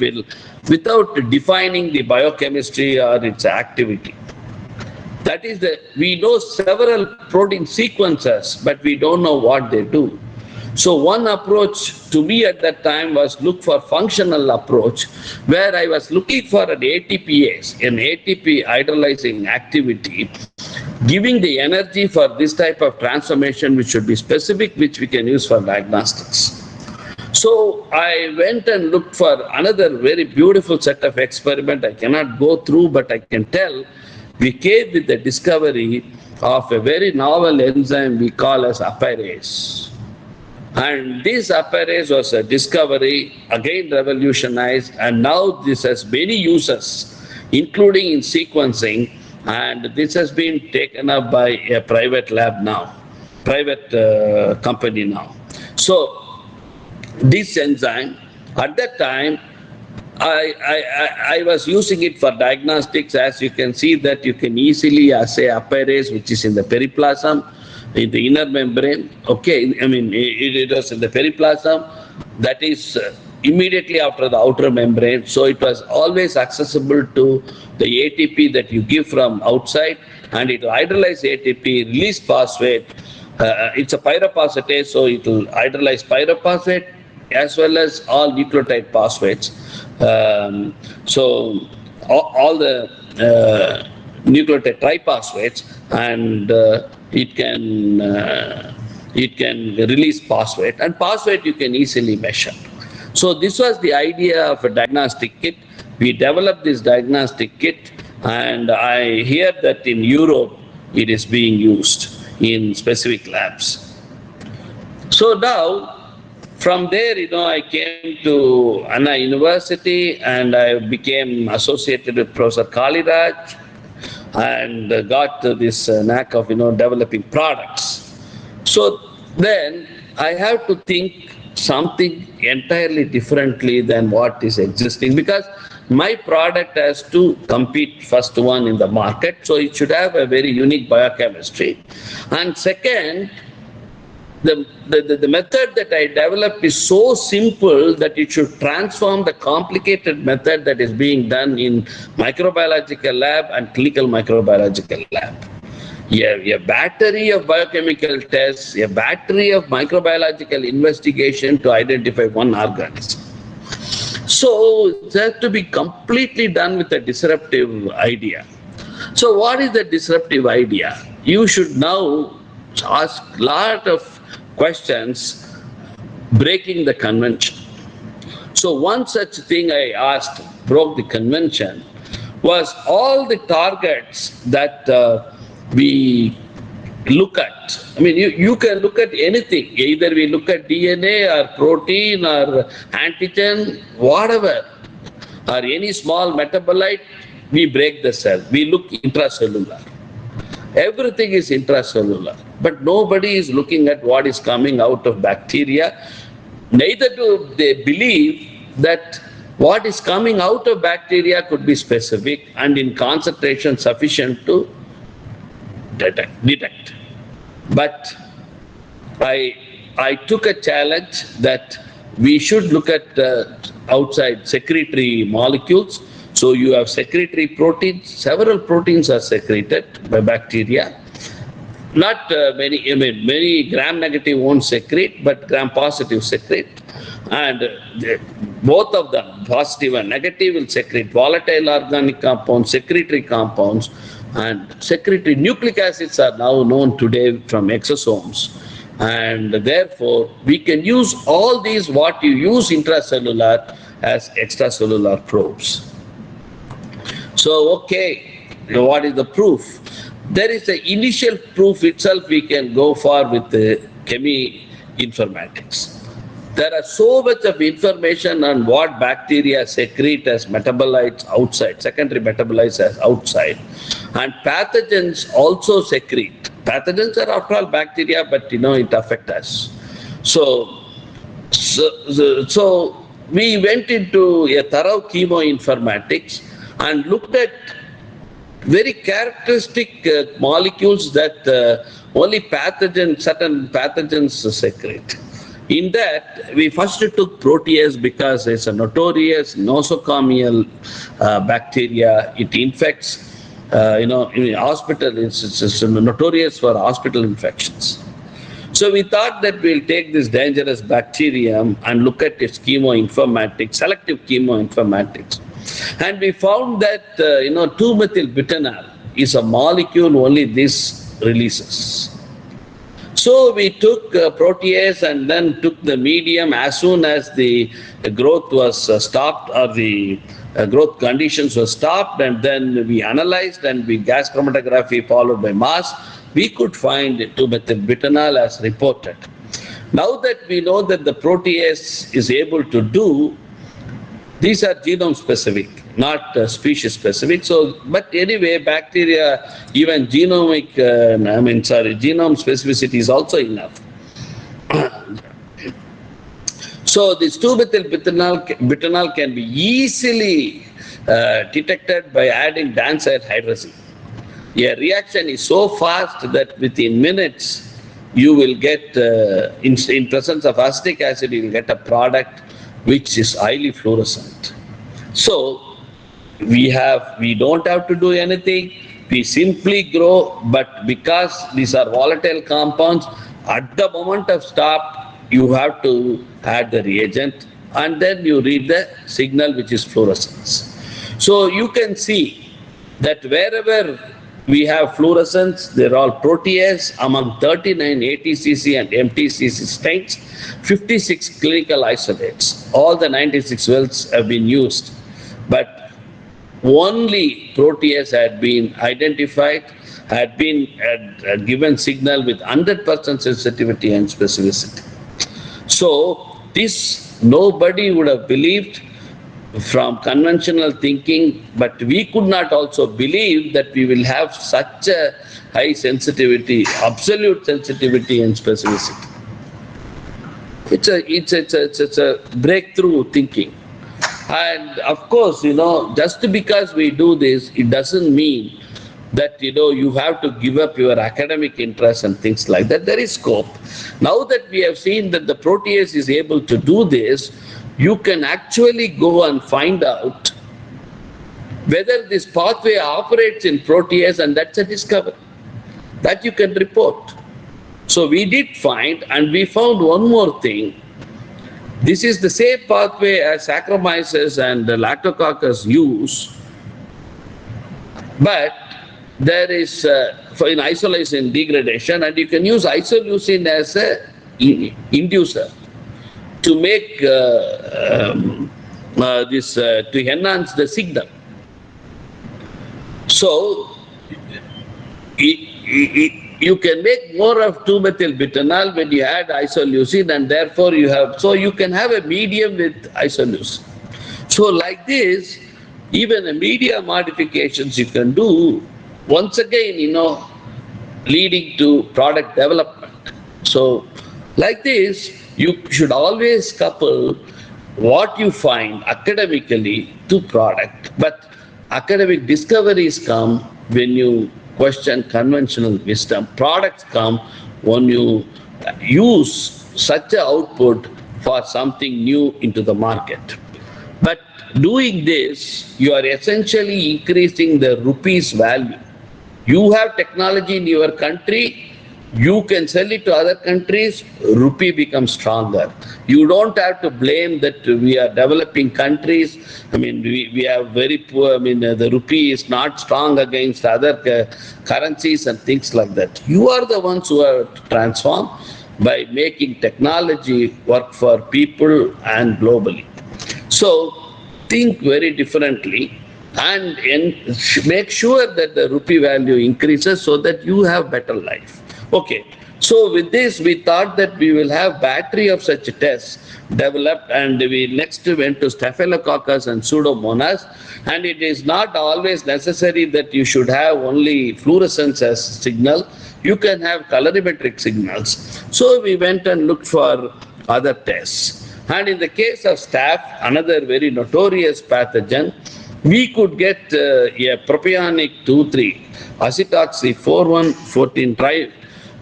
without defining the biochemistry or its activity. That is, we know several protein sequences, but we don't know what they do. So one approach to me at that time was look for functional approach, where I was looking for an ATPase, an ATP hydrolyzing activity, giving the energy for this type of transformation, which should be specific, which we can use for diagnostics. So I went and looked for another very beautiful set of experiment. I cannot go through, but I can tell we came with the discovery of a very novel enzyme we call as apparase. And this apparase was a discovery, again revolutionized, and now this has many uses, including in sequencing, and this has been taken up by a private lab now, private company now. So this enzyme, at that time, I was using it for diagnostics. As you can see that you can easily assay apparase, which is in the periplasm, in the inner membrane. Okay, I mean, it was in the periplasm. That is immediately after the outer membrane. So it was always accessible to the ATP that you give from outside, and it will hydrolyze ATP, release phosphate. It's a pyrophosphate, so it will hydrolyze pyrophosphate as well as all nucleotide phosphates. So all the nucleotide triphosphates, and it can release phosphate, and phosphate you can easily measure. So this was the idea of a diagnostic kit. We developed this diagnostic kit, and I hear that in Europe it is being used in specific labs. So now, from there, I came to Anna University, and I became associated with Professor Kaliraj, and got this knack of, developing products. So then I have to think something entirely differently than what is existing, because my product has to compete first one in the market, so it should have a very unique biochemistry. And second, the method that I developed is so simple that it should transform the complicated method that is being done in microbiological lab and clinical microbiological lab. A battery of biochemical tests, a battery of microbiological investigation to identify one organism. So it has to be completely done with a disruptive idea. So what is the disruptive idea? You should now ask a lot of questions breaking the convention. So one such thing I asked, broke the convention, was all the targets that we look at. I mean, you can look at anything. Either we look at DNA or protein or antigen, whatever, or any small metabolite, we break the cell. We look intracellular. Everything is intracellular. But nobody is looking at what is coming out of bacteria. Neither do they believe that what is coming out of bacteria could be specific and in concentration sufficient to detect. But I took a challenge that we should look at outside secretory molecules. So you have secretory proteins. Several proteins are secreted by bacteria. Not many gram-negative won't secrete, but gram-positive secrete. And both of them, positive and negative, will secrete volatile organic compounds, secretory compounds, and secretory nucleic acids are now known today from exosomes. And therefore, we can use all these, what you use intracellular, as extracellular probes. So, okay, what is the proof? There is the initial proof itself we can go for with the Chemoinformatics. There are so much of information on what bacteria secrete as metabolites outside, secondary metabolites as outside. And pathogens also secrete. Pathogens are after all bacteria, but it affects us. So we went into a thorough chemoinformatics and looked at very characteristic molecules that only certain pathogens secrete. In that, we first took protease because it's a notorious nosocomial bacteria. It infects, in hospital, it's notorious for hospital infections. So we thought that we'll take this dangerous bacterium and look at its chemoinformatics, selective chemoinformatics. And we found that, 2-methylbutanol is a molecule only this releases. So we took protease and then took the medium as soon as the growth was stopped, or the growth conditions were stopped, and then we analyzed and we gas chromatography followed by mass. We could find 2-methylbutanol as reported. Now that we know that the protease is able to do, these are genome specific, not species specific. So, but anyway, bacteria, even genome specificity is also enough. So this 2-methyl-butanol can be easily detected by adding dancer hydrazine. A reaction is so fast that within minutes you will get, in presence of acetic acid, you will get a product which is highly fluorescent. So we don't have to do anything. We simply grow, but because these are volatile compounds, at the moment of stop, you have to add the reagent and then you read the signal which is fluorescence. So you can see that wherever we have fluorescence, they're all protease among 39 ATCC and MTCC strains, 56 clinical isolates. All the 96 wells have been used, but only protease had been identified, had been given signal with 100% sensitivity and specificity. So this nobody would have believed from conventional thinking, but we could not also believe that we will have such a high sensitivity, absolute sensitivity and specificity. It's a breakthrough thinking. And of course, just because we do this, it doesn't mean that, you have to give up your academic interests and things like that. There is scope. Now that we have seen that the protease is able to do this, you can actually go and find out whether this pathway operates in protease, and that's a discovery that you can report. So we did find, and we found one more thing. This is the same pathway as Saccharomyces and Lactococcus use, but there is in isoleucine degradation, and you can use isoleucine as a inducer to make to enhance the signal. So you can make more of 2-methyl-butanol when you add isoleucine, and therefore you can have a medium with isoleucine. So like this, even a media modifications you can do, once again, leading to product development. So like this, you should always couple what you find academically to product. But academic discoveries come when you question conventional wisdom. Products come when you use such an output for something new into the market. But doing this, you are essentially increasing the rupee's value. You have technology in your country, you can sell it to other countries, rupee becomes stronger. You don't have to blame that we are developing countries. I mean, we are very poor. The rupee is not strong against other currencies and things like that. You are the ones who have to transform by making technology work for people and globally. So think very differently and make sure that the rupee value increases so that you have better life. Okay, so with this we thought that we will have battery of such tests developed, and we next went to Staphylococcus and Pseudomonas, and it is not always necessary that you should have only fluorescence as signal. You can have colorimetric signals. So we went and looked for other tests. And in the case of staph, another very notorious pathogen, we could get a propionic 2,3 acetoxy 4,1,14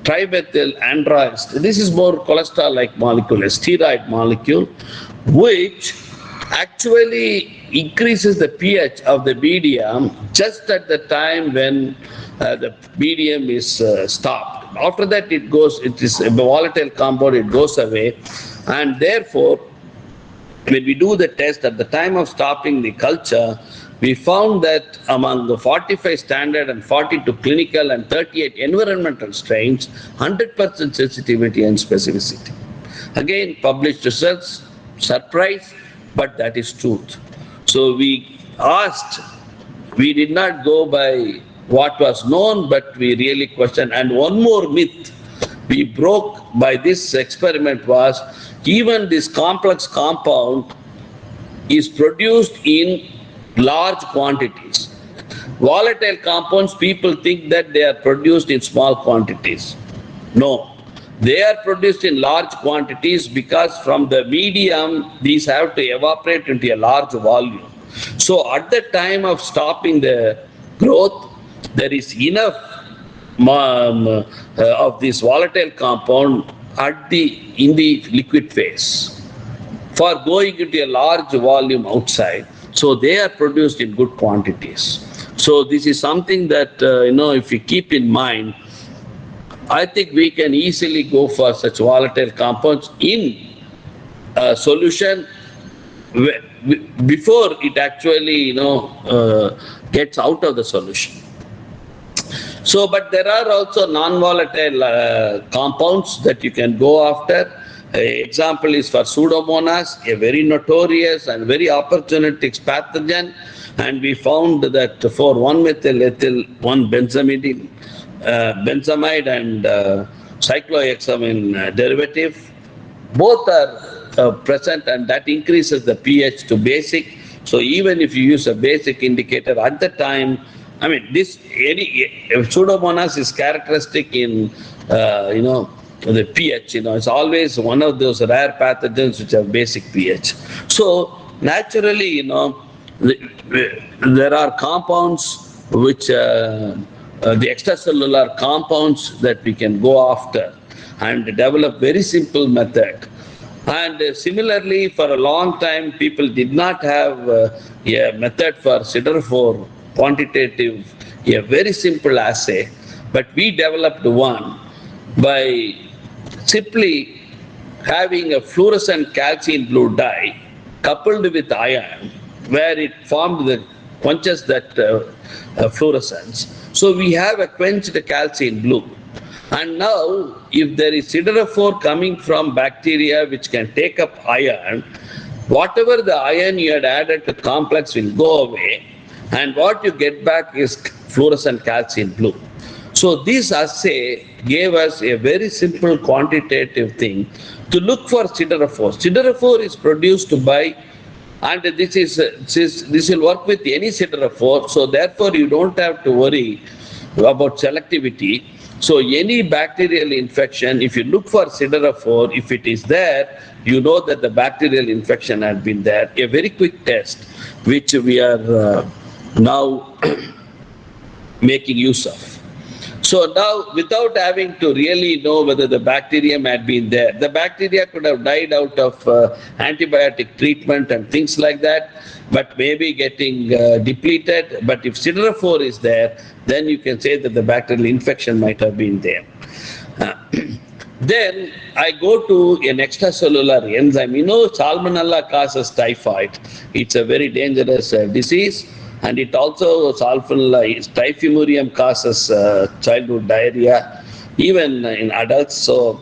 trimethyl androgens. This is more cholesterol-like molecule, a steroid molecule, which actually increases the pH of the medium just at the time when the medium is stopped. After that, it is a volatile compound, it goes away, and therefore, when we do the test at the time of stopping the culture, we found that among the 45 standard and 42 clinical and 38 environmental strains, 100% sensitivity and specificity. Again, published results, surprise, but that is truth. So we asked, we did not go by what was known, but we really questioned. And one more myth we broke by this experiment was, even this complex compound is produced in large quantities. Volatile compounds, people think that they are produced in small quantities. No, They are produced in large quantities because from the medium, these have to evaporate into a large volume. So at the time of stopping the growth, there is enough of this volatile compound in the liquid phase for going into a large volume outside. So they are produced in good quantities. So this is something that, if we keep in mind, I think we can easily go for such volatile compounds in a solution before it actually, gets out of the solution. So, but there are also non-volatile compounds that you can go after. Example is for Pseudomonas, a very notorious and very opportunistic pathogen. And we found that for 1-methyl-ethyl, 1-benzamide, benzamide and cyclohexamine derivative, both are present, and that increases the pH to basic. So even if you use a basic indicator at the time, Pseudomonas is characteristic in, the pH. It's always one of those rare pathogens which have basic pH. So naturally, there are compounds which, the extracellular compounds that we can go after and develop very simple method. And similarly, for a long time, people did not have a method for siderophore quantitative, a very simple assay, but we developed one by simply having a fluorescent calcium blue dye coupled with iron, where it quenches that fluorescence. So we have a quenched calcium blue. And now, if there is siderophore coming from bacteria which can take up iron, whatever the iron you had added to complex will go away, and what you get back is fluorescent calcium blue. So this assay gave us a very simple quantitative thing to look for siderophore. Siderophore is produced by, and this will work with any siderophore, so therefore you don't have to worry about selectivity. So any bacterial infection, if you look for siderophore, if it is there, you know that the bacterial infection had been there. A very quick test, which we are now making use of. So now, without having to really know whether the bacterium had been there, the bacteria could have died out of antibiotic treatment and things like that, but maybe getting depleted. But if siderophore is there, then you can say that the bacterial infection might have been there. Then I go to an extracellular enzyme. Salmonella causes typhoid. It's a very dangerous disease. And it also, typhimurium causes childhood diarrhea, even in adults. So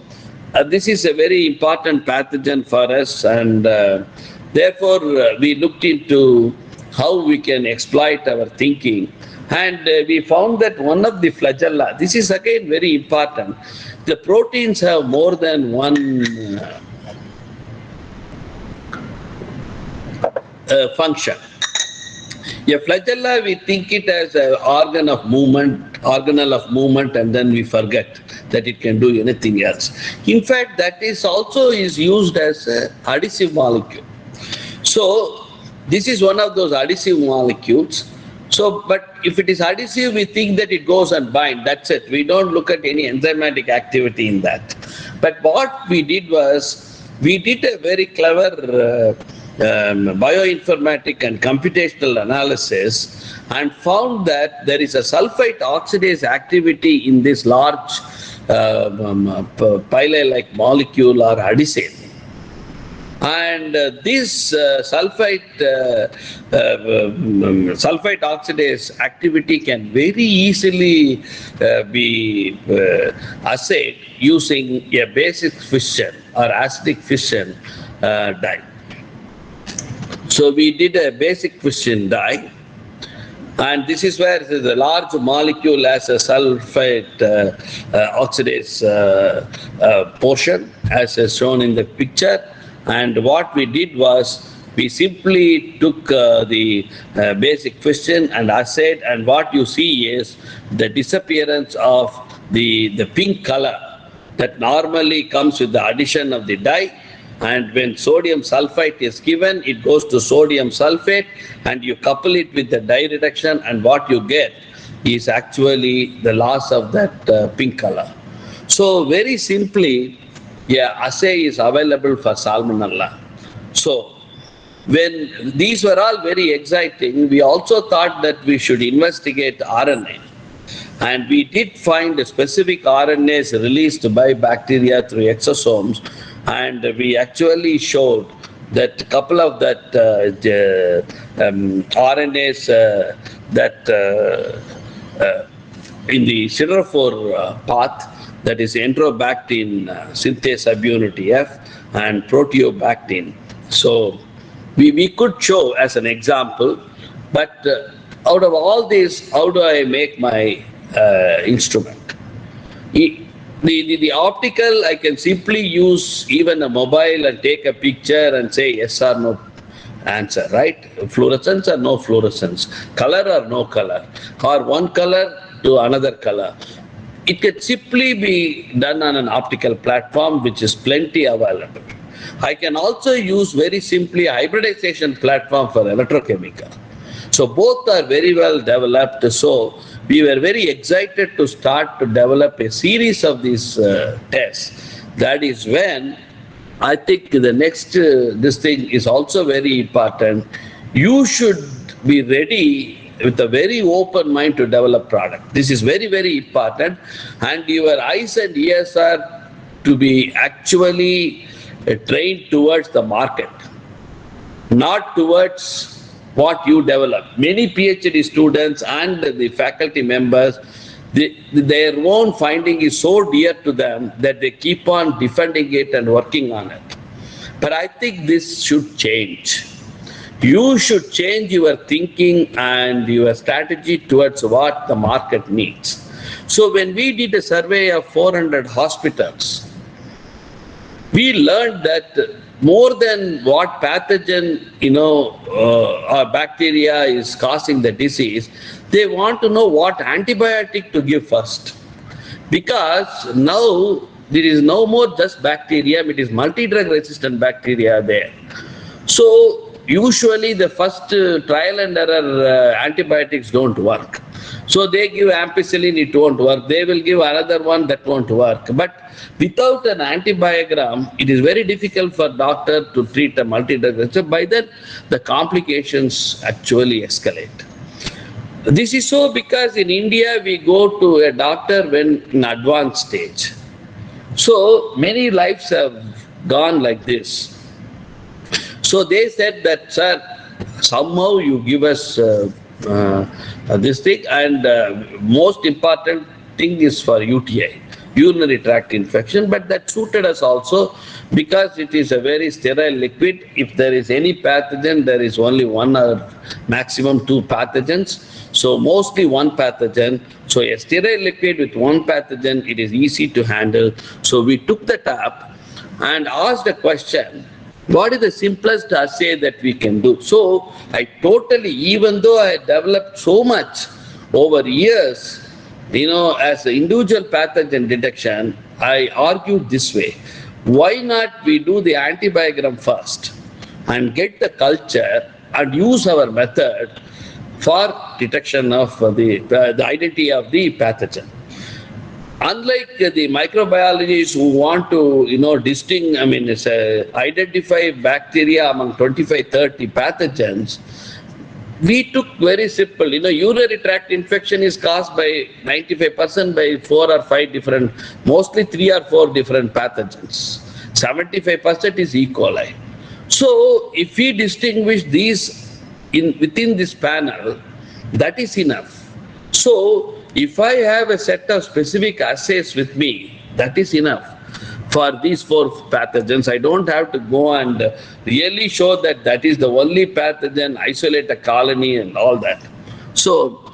this is a very important pathogen for us, and therefore we looked into how we can exploit our thinking. And we found that one of the flagella, this is again very important, the proteins have more than one function. A flagella, we think it as an organelle of movement, and then we forget that it can do anything else. In fact, that is also used as an adhesive molecule. So this is one of those adhesive molecules. So, but if it is adhesive, we think that it goes and binds. That's it. We don't look at any enzymatic activity in that. But what we did was, we did a very clever bioinformatic and computational analysis, and found that there is a sulfite oxidase activity in this large pile-like molecule or adhesive. And this sulfite oxidase activity can very easily be assayed using a basic fission or acidic fission dye. So we did a basic fission dye, and this is where the large molecule has a sulfite oxidase portion, as is shown in the picture. And what we did was, we simply took the basic fission and assayed, and what you see is the disappearance of the pink color that normally comes with the addition of the dye. And when sodium sulfite is given, it goes to sodium sulfate, and you couple it with the dye reduction, and what you get is actually the loss of that pink color. So very simply, assay is available for salmonella. So when these were all very exciting, we also thought that we should investigate RNA. And we did find specific RNAs released by bacteria through exosomes, and we actually showed that a couple of that RNAs in the siderophore path, that is enterobactin synthase subunit F and proteobactin. So we could show as an example, but out of all this, how do I make my instrument? The optical, I can simply use even a mobile and take a picture and say yes or no answer, right? Fluorescence or no fluorescence, color or no color, or one color to another color. It can simply be done on an optical platform, which is plenty available. I can also use very simply a hybridization platform for electrochemical. So both are very well developed. So we were very excited to start to develop a series of these tests. That is when I think the next, this thing is also very important. You should be ready with a very open mind to develop product. This is very, very important. And your eyes and ears are to be actually trained towards the market, not towards what you develop. Many PhD students and the faculty members, their own finding is so dear to them that they keep on defending it and working on it. But I think this should change. You should change your thinking and your strategy towards what the market needs. So when we did a survey of 400 hospitals, we learned that more than what pathogen, or bacteria is causing the disease, they want to know what antibiotic to give first. Because now there is no more just bacterium, it is multi-drug resistant bacteria there. So usually the first trial and error antibiotics don't work. So they give ampicillin, it won't work. They will give another one, that won't work. But without an antibiogram, it is very difficult for doctor to treat a multi-drug resistant. By then, the complications actually escalate. This is so because in India, we go to a doctor when in advanced stage. So many lives have gone like this. So they said that, sir, somehow you give us this thing, and most important thing is for UTI, urinary tract infection, but that suited us also because it is a very sterile liquid. If there is any pathogen, there is only one or maximum two pathogens. So mostly one pathogen. So a sterile liquid with one pathogen, it is easy to handle. So we took the tap and asked a question, what is the simplest assay that we can do? So I totally, even though I developed so much over years, as an individual pathogen detection, I argued this way. Why not we do the antibiogram first and get the culture and use our method for detection of the identity of the pathogen? Unlike the microbiologists who want to, identify bacteria among 25, 30 pathogens, we took very simple. Urinary tract infection is caused by 95% by 4 or 5 different, mostly 3 or 4 different pathogens. 75% is E. coli. So if we distinguish these within this panel, that is enough. So if I have a set of specific assays with me, that is enough for these 4 pathogens. I don't have to go and really show that that is the only pathogen, isolate a colony and all that. So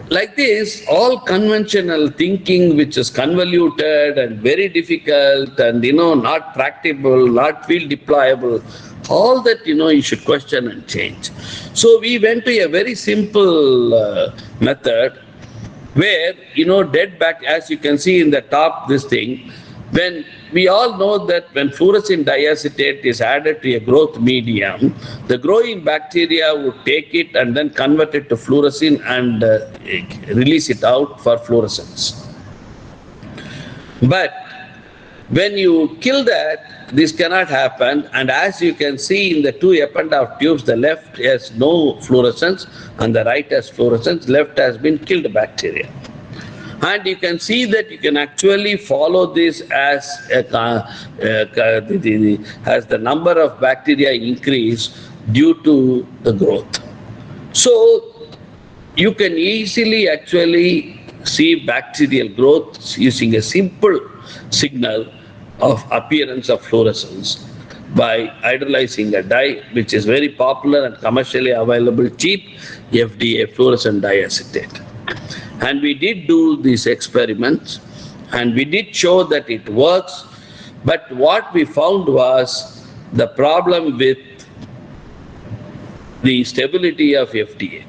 like this, all conventional thinking, which is convoluted and very difficult and, not practicable, not field deployable, all that, you should question and change. So we went to a very simple where, dead back, as you can see in the top, this thing, When we all know that when fluorescein diacetate is added to a growth medium, the growing bacteria would take it and then convert it to fluorescein and release it out for fluorescence. But when you kill that, this cannot happen, and as you can see in the two Eppendorf tubes, the left has no fluorescence and the right has fluorescence. Left has been killed bacteria. And you can see that you can actually follow this as as the number of bacteria increase due to the growth. So you can easily actually see bacterial growth using a simple signal of appearance of fluorescence by hydrolyzing a dye, which is very popular and commercially available, cheap FDA fluorescent diacetate. And we did do these experiments and we did show that it works, but what we found was the problem with the stability of FDA,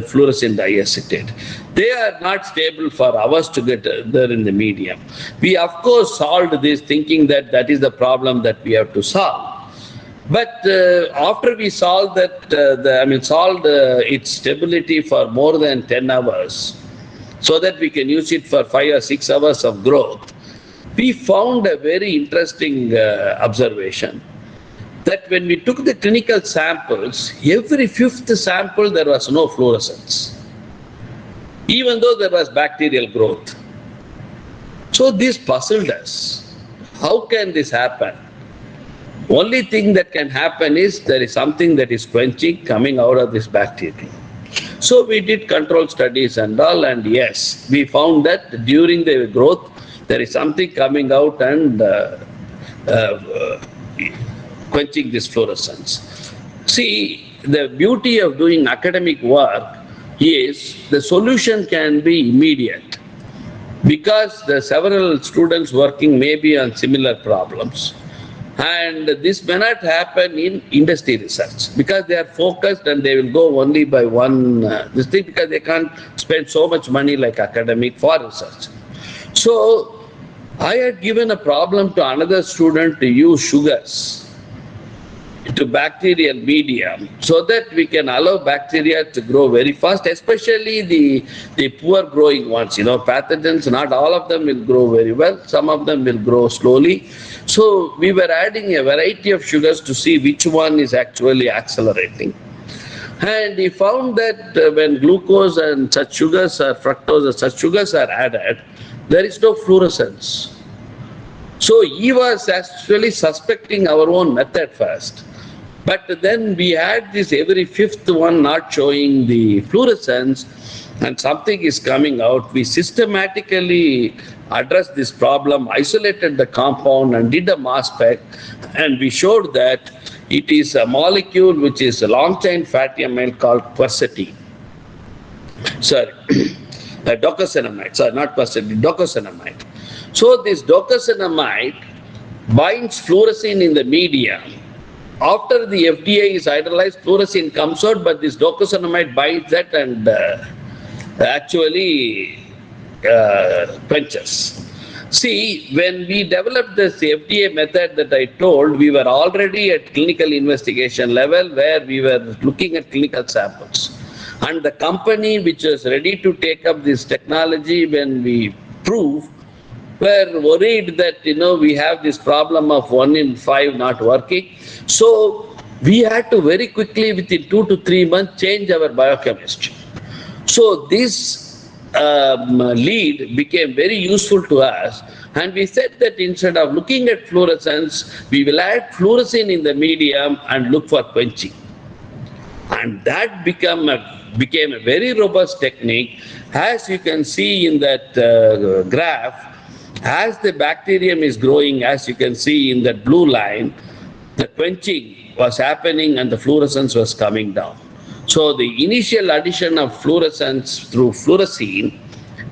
fluorescent diacetate. They are not stable for hours together in the medium. We of course solved this thinking that that is the problem that we have to solve. But after we solved that, solved its stability for more than 10 hours, so that we can use it for 5 or 6 hours of growth, we found a very interesting observation that when we took the clinical samples, every fifth sample there was no fluorescence, even though there was bacterial growth. So this puzzled us. How can this happen? Only thing that can happen is there is something that is quenching coming out of this bacteria. So we did control studies and all, and yes, we found that during the growth there is something coming out and quenching this fluorescence. See, the beauty of doing academic work is the solution can be immediate because there are several students working maybe on similar problems. And this may not happen in industry research because they are focused and they will go only by one this thing because they can't spend so much money like academic for research. So I had given a problem to another student to use sugars to bacterial medium so that we can allow bacteria to grow very fast, especially the poor growing ones. Pathogens, not all of them will grow very well. Some of them will grow slowly. So we were adding a variety of sugars to see which one is actually accelerating. And he found that when glucose and such sugars or fructose or such sugars are added, there is no fluorescence. So he was actually suspecting our own method first. But then we had this every fifth one not showing the fluorescence and something is coming out. We systematically addressed this problem, isolated the compound and did a mass spec, and we showed that it is a molecule which is a long chain fatty amide called quercetin. Docosanamide. Sorry, not quercetin, docosanamide. So this docosanamide binds fluorescein in the medium. After the FDA is hydrolyzed, fluorescein comes out, but this docosanamide binds that and actually quenches. See, when we developed this FDA method that I told, we were already at clinical investigation level where we were looking at clinical samples. And the company which was ready to take up this technology when we proved were worried that, we have this problem of 1 in 5 not working. So we had to very quickly, within 2 to 3 months, change our biochemistry. So this lead became very useful to us. And we said that instead of looking at fluorescence, we will add fluorescein in the medium and look for quenching. And that became a very robust technique. As you can see in that graph, as the bacterium is growing, as you can see in that blue line, the quenching was happening and the fluorescence was coming down. So the initial addition of fluorescence through fluorescein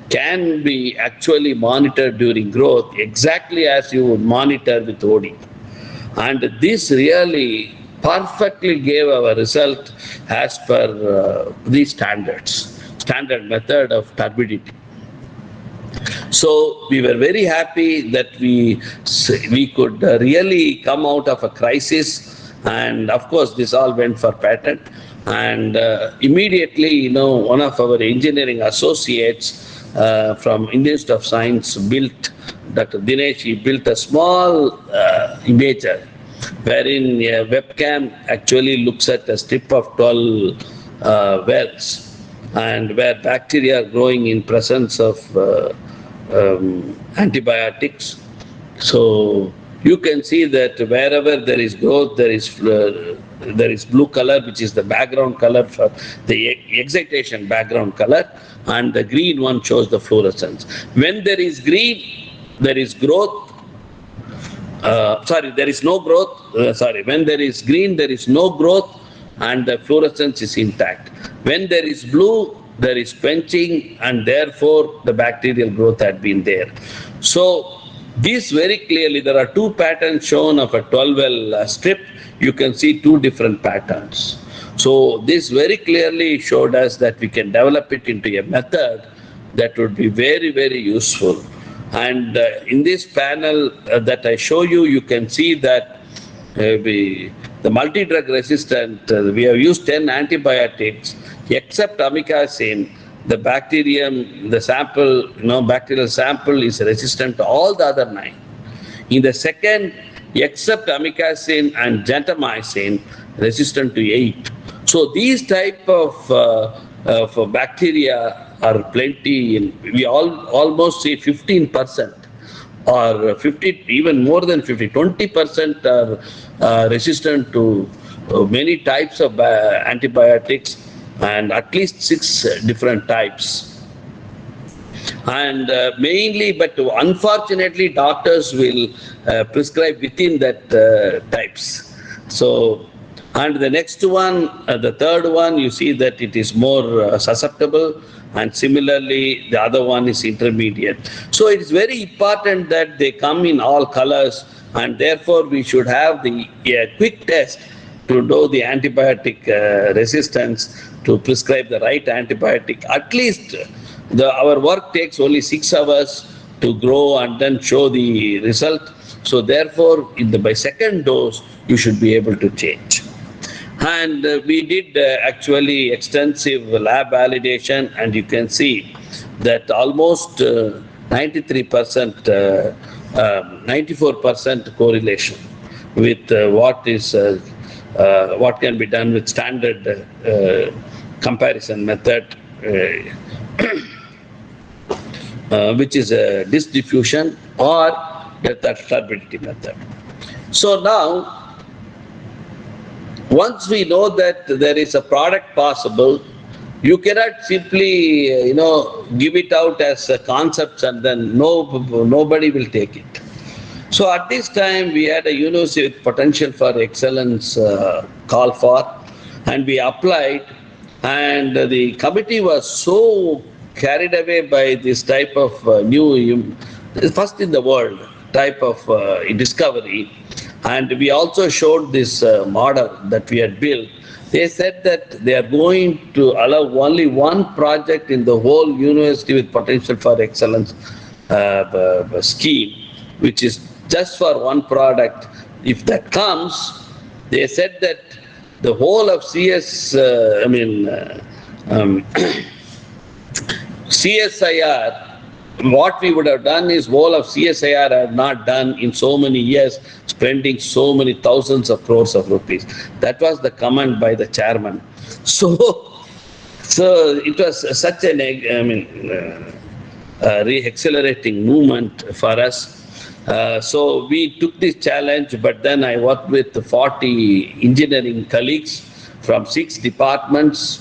can be actually monitored during growth exactly as you would monitor with OD. And this really perfectly gave our result as per the standard method of turbidity. So we were very happy that we could really come out of a crisis, and of course this all went for patent. And immediately, one of our engineering associates from Indian Institute of Science Dr. Dinesh, he built a small imager wherein a webcam actually looks at a strip of 12 wells, and where bacteria are growing in presence of antibiotics. So you can see that wherever there is growth, there is blue color, which is the background color for the excitation background color, and the green one shows the fluorescence. When there is green, there is growth. There is no growth. When there is green, there is no growth, and the fluorescence is intact. When there is blue, there is quenching, and therefore the bacterial growth had been there. So this very clearly, there are two patterns shown of a 12-well strip. You can see two different patterns. So this very clearly showed us that we can develop it into a method that would be very, very useful. And in this panel that I show you, you can see that the multi-drug resistant, we have used 10 antibiotics, except amikacin. The bacterium, the sample, bacterial sample is resistant to all the other 9. In the second, except amikacin and gentamicin, resistant to 8. So these type of bacteria are plenty. We almost see 15% or 50, even more than 50, 20% are resistant to many types of antibiotics, and at least 6 different types. And mainly, but unfortunately, doctors will prescribe within that types. So, and the next one, the third one, you see that it is more susceptible, and similarly, the other one is intermediate. So it is very important that they come in all colors, and therefore we should have a quick test to know the antibiotic resistance, to prescribe the right antibiotic. At least our work takes only 6 hours to grow and then show the result. So therefore, by second dose, you should be able to change. And we did actually extensive lab validation, and you can see that almost 93%, 94% correlation with what can be done with standard comparison method, which is a disk diffusion or the turbidity method. So now, once we know that there is a product possible, you cannot simply, give it out as a concept and then nobody will take it. So at this time, we had a university with potential for excellence call for, and we applied, and the committee was so carried away by this type of new, first in the world type of discovery. And we also showed this model that we had built. They said that they are going to allow only one project in the whole university with potential for excellence scheme, which is just for one product. If that comes, they said that the whole of CSIR, what we would have done is whole of CSIR had not done in so many years, spending so many thousands of crores of rupees. That was the comment by the chairman. So it was such an re-accelerating movement for us. So we took this challenge, but then I worked with 40 engineering colleagues from 6 departments,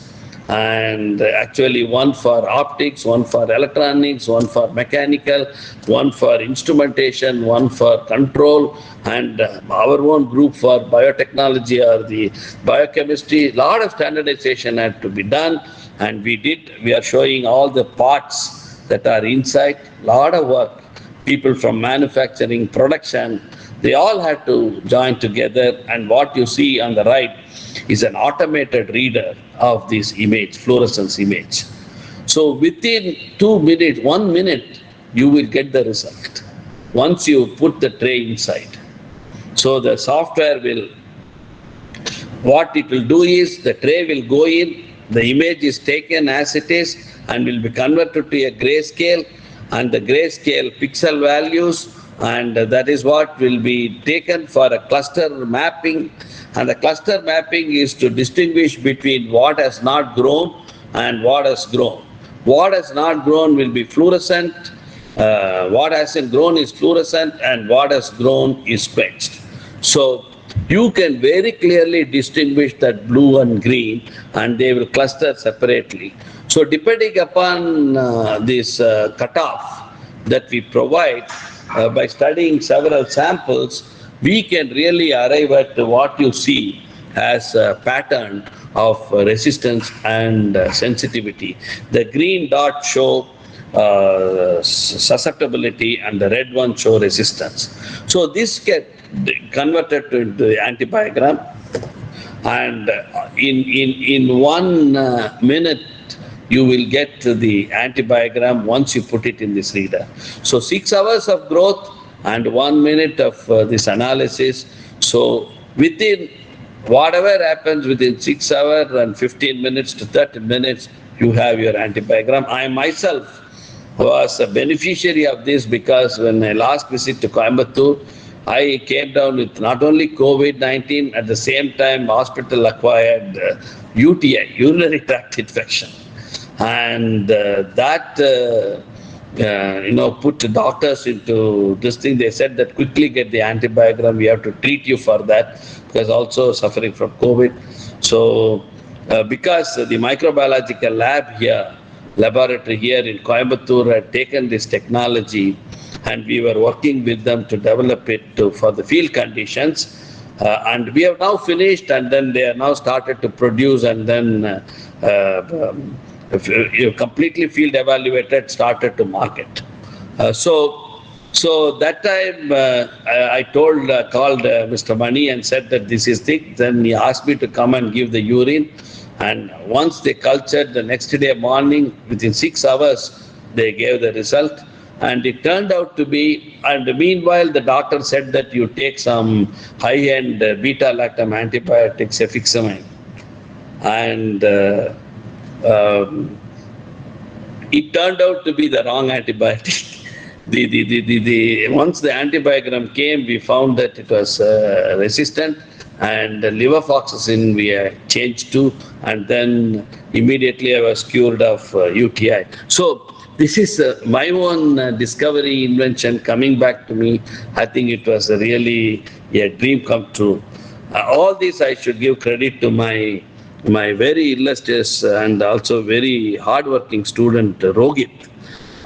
and actually one for optics, one for electronics, one for mechanical, one for instrumentation, one for control, and our own group for biotechnology or the biochemistry. A lot of standardization had to be done, and we did. We are showing all the parts that are inside. A lot of work. People from manufacturing, production, they all had to join together, and what you see on the right is an automated reader of this image, fluorescence image. So within 2 minutes, 1 minute, you will get the result once you put the tray inside. So the software will, what it will do is the tray will go in, the image is taken as it is and will be converted to a grayscale, and the grayscale pixel values, and that is what will be taken for a cluster mapping. And the cluster mapping is to distinguish between what has not grown and what has grown. What has not grown will be fluorescent, what hasn't grown is fluorescent, and what has grown is spexed. So you can very clearly distinguish that blue and green, and they will cluster separately. So depending upon this cutoff that we provide, by studying several samples, we can really arrive at what you see as a pattern of resistance and sensitivity. The green dots show susceptibility and the red one show resistance. So this gets converted to the antibiogram, and in 1 minute you will get the antibiogram once you put it in this reader. So 6 hours of growth and 1 minute of this analysis. So within whatever happens within 6 hours and 15 minutes to 30 minutes, you have your antibiogram. I myself was a beneficiary of this, because when I last visit to Coimbatore, I came down with not only COVID-19, at the same time hospital acquired UTI, urinary tract infection. And that put the doctors into this thing. They said that quickly get the antibiogram, we have to treat you for that, because also suffering from COVID. So because the microbiological laboratory here in Coimbatore had taken this technology, and we were working with them to develop it for the field conditions. And we have now finished, and then they are now started to produce, and then completely field evaluated, started to market. So that time I called Mr. Mani and said that this is thick. Then he asked me to come and give the urine. And once they cultured, the next day morning, within 6 hours, they gave the result. And it turned out to be, and meanwhile, the doctor said that you take some high-end beta-lactam antibiotics, efiximine. And it turned out to be the wrong antibiotic. Once the antibiogram came, we found that it was resistant, and levofloxacin we changed to, and then immediately I was cured of UTI. So this is my own discovery, invention coming back to me. I think it was really a dream come true. All this I should give credit to my very illustrious and also very hardworking student, Rohit.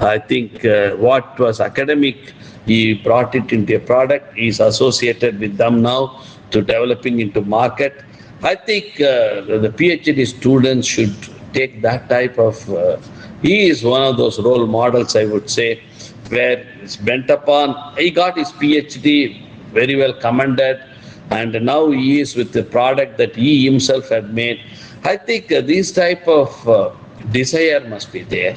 I think what was academic, he brought it into a product. He's associated with them now to developing into market. I think the PhD students should take that type of, he is one of those role models, I would say, where it's bent upon, he got his PhD very well commended, and now he is with the product that he himself had made. I think this type of desire must be there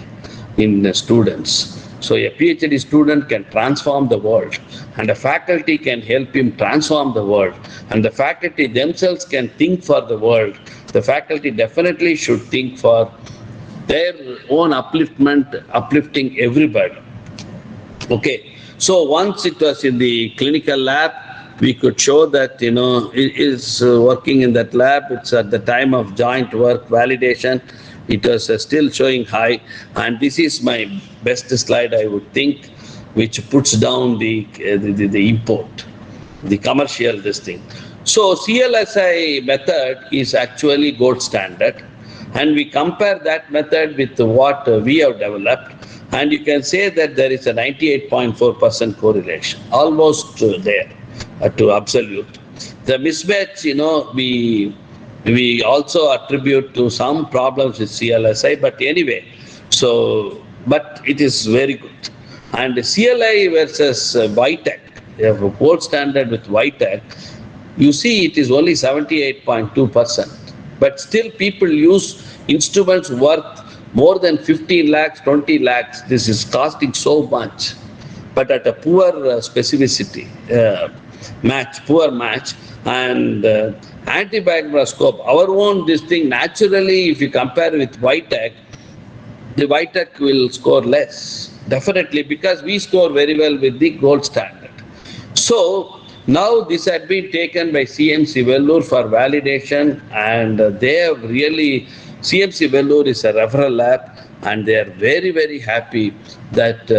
in the students. So a PhD student can transform the world, and a faculty can help him transform the world, and the faculty themselves can think for the world. The faculty definitely should think for their own upliftment, uplifting everybody. Okay, so once it was in the clinical lab, we could show that, it is working in that lab. It's at the time of joint work validation. It was still showing high, and this is my best slide, I would think, which puts down the import, the commercial this thing. So CLSI method is actually gold standard, and we compare that method with what we have developed, and you can say that there is a 98.4% correlation, almost there to absolute. The mismatch, we also attribute to some problems with CLSI, but anyway, but it is very good. And CLI versus Vitek, they have a gold standard with Vitek, you see it is only 78.2%, but still people use instruments worth more than 15 lakhs, 20 lakhs. This is costing so much, but at a poor specificity, poor match. And anti-microscope, our own this thing, naturally, if you compare with Vitek, the Vitek will score less, definitely, because we score very well with the gold standard. So now this had been taken by CMC Vellore for validation, and they have really, CMC Vellore is a referral lab, and they are very, very happy that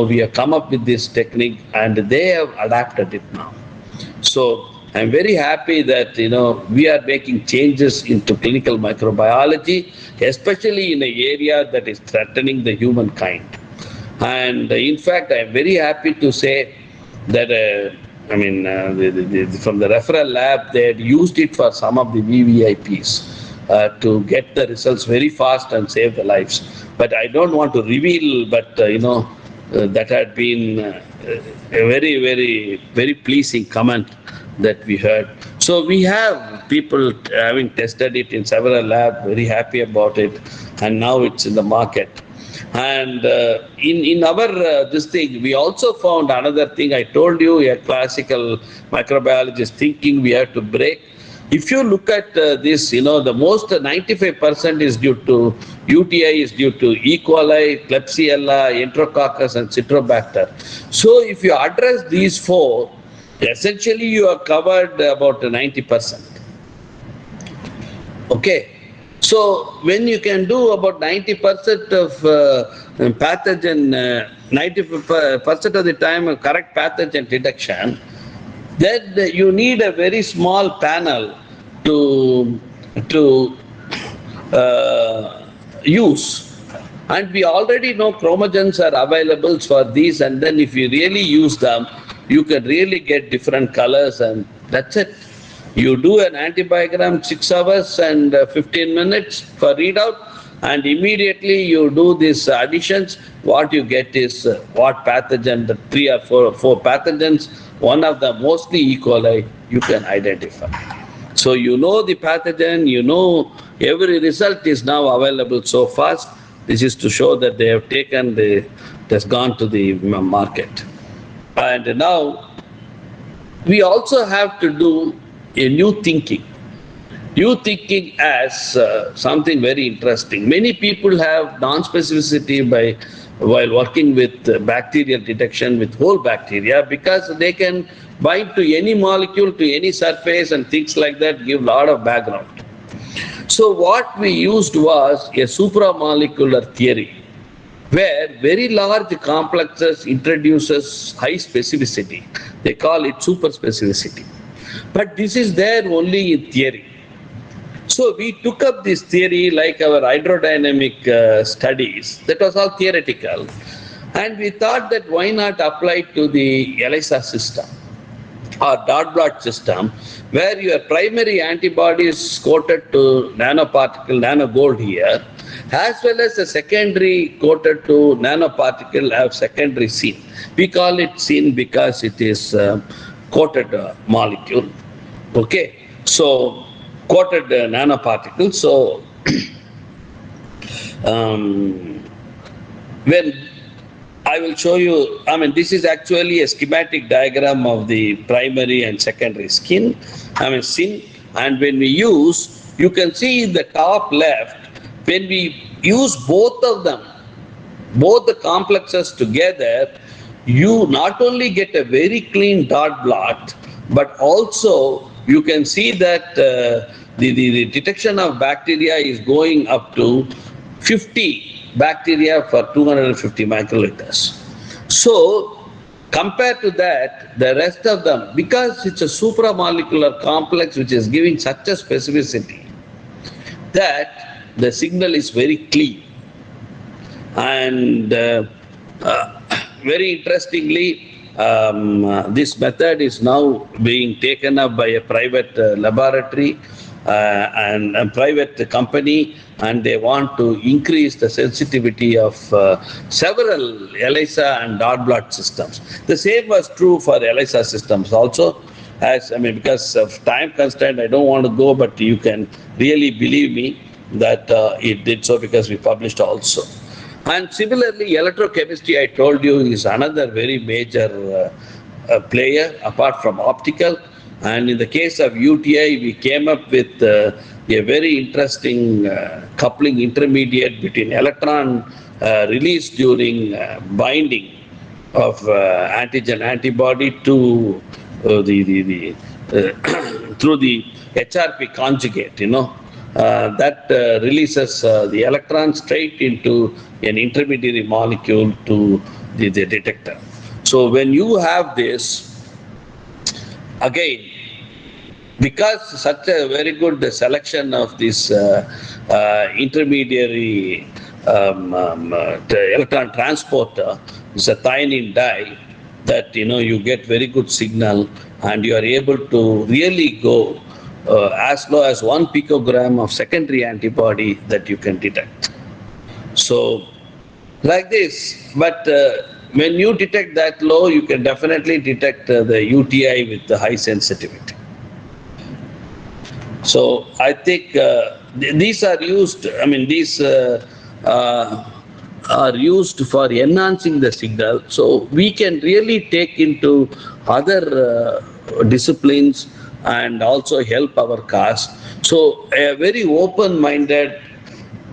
we have come up with this technique, and they have adapted it now. So I'm very happy that we are making changes into clinical microbiology, especially in an area that is threatening the humankind. And in fact, I'm very happy to say that from the referral lab, they had used it for some of the VVIPs to get the results very fast and save the lives. But I don't want to reveal, but that had been a very, very, very pleasing comment that we heard. So we have people having tested it in several labs, very happy about it, and now it's in the market. And in our this thing, we also found another thing. I told you, a classical microbiologist thinking we have to break. If you look at this, the most 95% is due to UTI, is due to E. coli, Klebsiella, Enterococcus, and Citrobacter. So if you address these four, essentially you are covered about 90%. Okay. So when you can do about 90% of pathogen, 90% of the time correct pathogen detection, then you need a very small panel to use. And we already know chromogens are available for these, and then if you really use them, you can really get different colors, and that's it. You do an antibiogram 6 hours and 15 minutes for readout, and immediately you do these additions. What you get is what pathogen, the 3 or 4 pathogens, one of them, mostly E. coli, you can identify. So you know the pathogen, every result is now available so fast. This is to show that they have taken it has gone to the market. And now we also have to do a new thinking. New thinking as something very interesting. Many people have non-specificity while working with bacterial detection with whole bacteria, because they can bind to any molecule, to any surface, and things like that, give a lot of background. So what we used was a supramolecular theory, where very large complexes introduces high specificity. They call it super specificity. But this is there only in theory. So we took up this theory like our hydrodynamic studies. That was all theoretical. And we thought that why not apply to the ELISA system or dot blot system, where your primary antibody is coated to nanoparticle, nanogold here, as well as a secondary coated to nanoparticle have secondary scene. We call it scene because it is coated molecule. Okay, so coated nanoparticles. So when I will show you, this is actually a schematic diagram of the primary and secondary scene. And when we use, you can see in the top left, when we use both of them, both the complexes together, you not only get a very clean dot blot, but also you can see that the detection of bacteria is going up to 50 bacteria for 250 microliters. So compared to that, the rest of them, because it's a supramolecular complex which is giving such a specificity, that the signal is very clean. And very interestingly, this method is now being taken up by a private laboratory and a private company, and they want to increase the sensitivity of several ELISA and dot blot systems. The same was true for ELISA systems also. Because of time constraint, I don't want to go, but you can really believe me. that it did so because we published also. And similarly, electrochemistry, I told you, is another very major player apart from optical. And in the case of UTI, we came up with a very interesting coupling intermediate between electron release during binding of antigen antibody to through the HRP conjugate, that releases the electron straight into an intermediary molecule to the detector. So when you have this, again, because such a very good selection of this intermediary electron transporter is a thionine dye, that you get very good signal, and you are able to really go as low as 1 picogram of secondary antibody that you can detect. So like this, but when you detect that low, you can definitely detect the UTI with the high sensitivity. So I think these are used, these are used for enhancing the signal. So we can really take into other disciplines and also help our cause. So a very open-minded,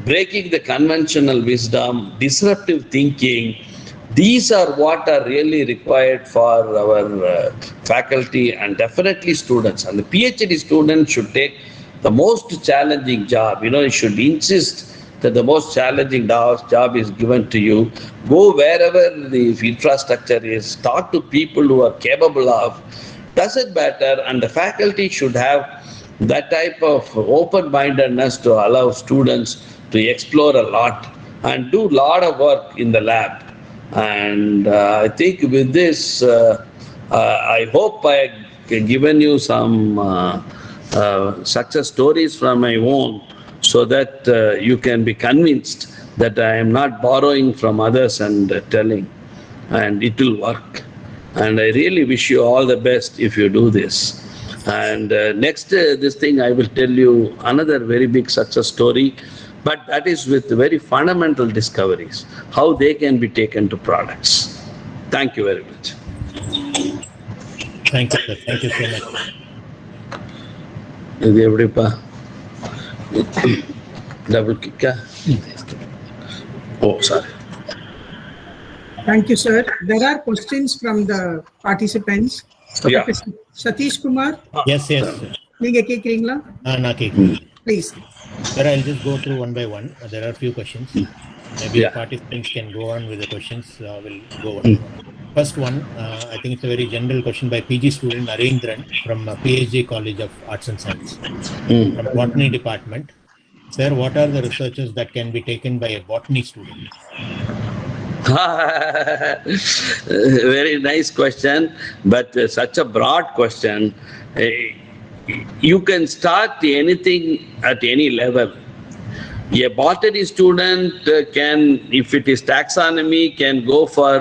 breaking the conventional wisdom, disruptive thinking, these are what are really required for our faculty and definitely students. And the PhD students should take the most challenging job. You should insist that the most challenging job is given to you. Go wherever the infrastructure is, talk to people who are capable of, doesn't matter, and the faculty should have that type of open-mindedness to allow students to explore a lot and do a lot of work in the lab. And I think with this, I hope I have given you some success stories from my own, so that you can be convinced that I am not borrowing from others and telling, and it will work. And I really wish you all the best if you do this. And next, this thing I will tell you another very big success story, but that is with very fundamental discoveries, how they can be taken to products. Thank you very much. Thank you, sir. Thank you so much. Double kick. Oh, sorry. Thank you, sir. There are questions from the participants. Yeah. Sathishkumar, Yes, yes. please. Sir, I'll just go through one by one. There are a few questions. Maybe participants can go on with the questions. We'll go one by one. First one, I think it's a very general question by PG student Narendran from PhD College of Arts and Science, from Botany Department. Sir, what are the researches that can be taken by a botany student? Very nice question, but such a broad question. You can start anything at any level. A botany student can, if it is taxonomy, can go for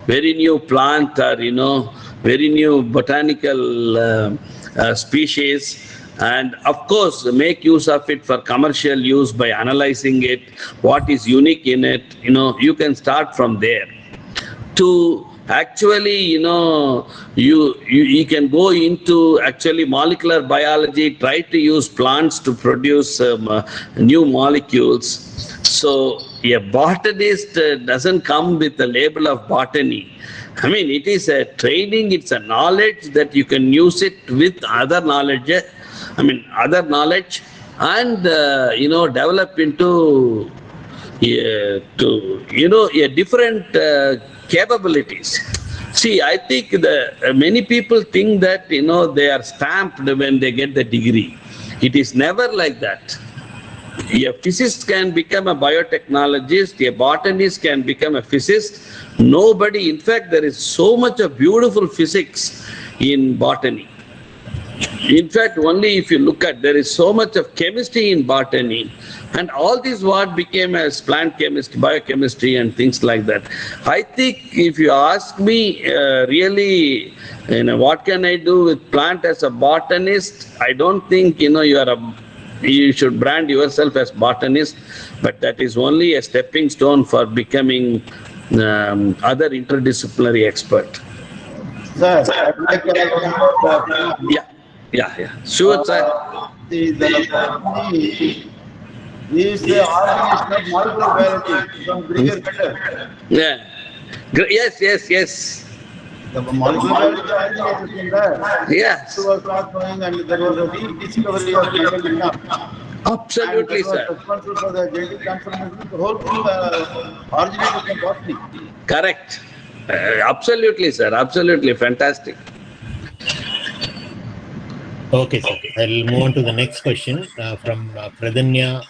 very new plant or, very new botanical species. And of course, make use of it for commercial use by analyzing it, what is unique in it. You can start from there. To actually, you can go into actually molecular biology, try to use plants to produce new molecules. So a botanist doesn't come with the label of botany. It is a training, it's a knowledge that you can use it with other knowledge. Other knowledge, and develop into a different capabilities. See, I think many people think that they are stamped when they get the degree. It is never like that. A physicist can become a biotechnologist. A botanist can become a physicist. Nobody, in fact, there is so much of beautiful physics in botany. In fact, only if you look at, there is so much of chemistry in botany, and all these what became as plant chemistry, biochemistry, and things like that. I think if you ask me, really, what can I do with plant as a botanist? I don't think you are you should brand yourself as botanist, but that is only a stepping stone for becoming other interdisciplinary expert. Sir, I'd like to add one more thing. Yeah. Sure, sir. The botany is the organization of molecular biology from Greek better. Yeah. Yes. The molecular biology organization in there. Yes. It was not knowing, and there was a rediscovery of mechanism. Absolutely, and sir. Responsible for the genetic transformation. The whole thing originated from botany. Correct. Absolutely, sir. Absolutely. Fantastic. Okay, sir. I'll move on to the next question from Pradanya.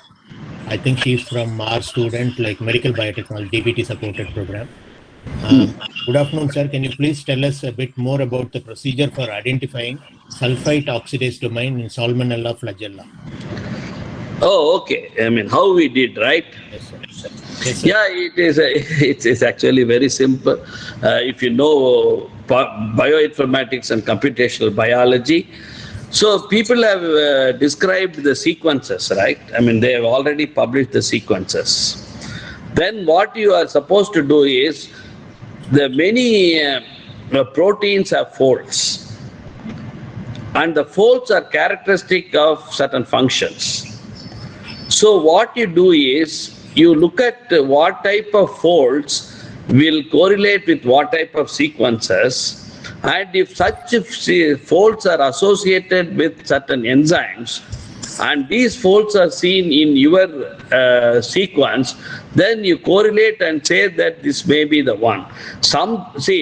I think she's from our student, like Medical Biotechnology, DBT supported program. Good afternoon, sir. Can you please tell us a bit more about the procedure for identifying sulfite oxidase domain in Salmonella flagella? Oh, okay. I mean, how we did, right? Yes, sir. Yes, sir. Yeah, it is actually very simple. If you know bioinformatics and computational biology, so people have described the sequences, right? I mean, they have already published the sequences. Then what you are supposed to do is, the many proteins have folds, and the folds are characteristic of certain functions. So what you do is, you look at what type of folds will correlate with what type of sequences, and if such folds are associated with certain enzymes, and these folds are seen in your sequence, then you correlate and say that this may be the one.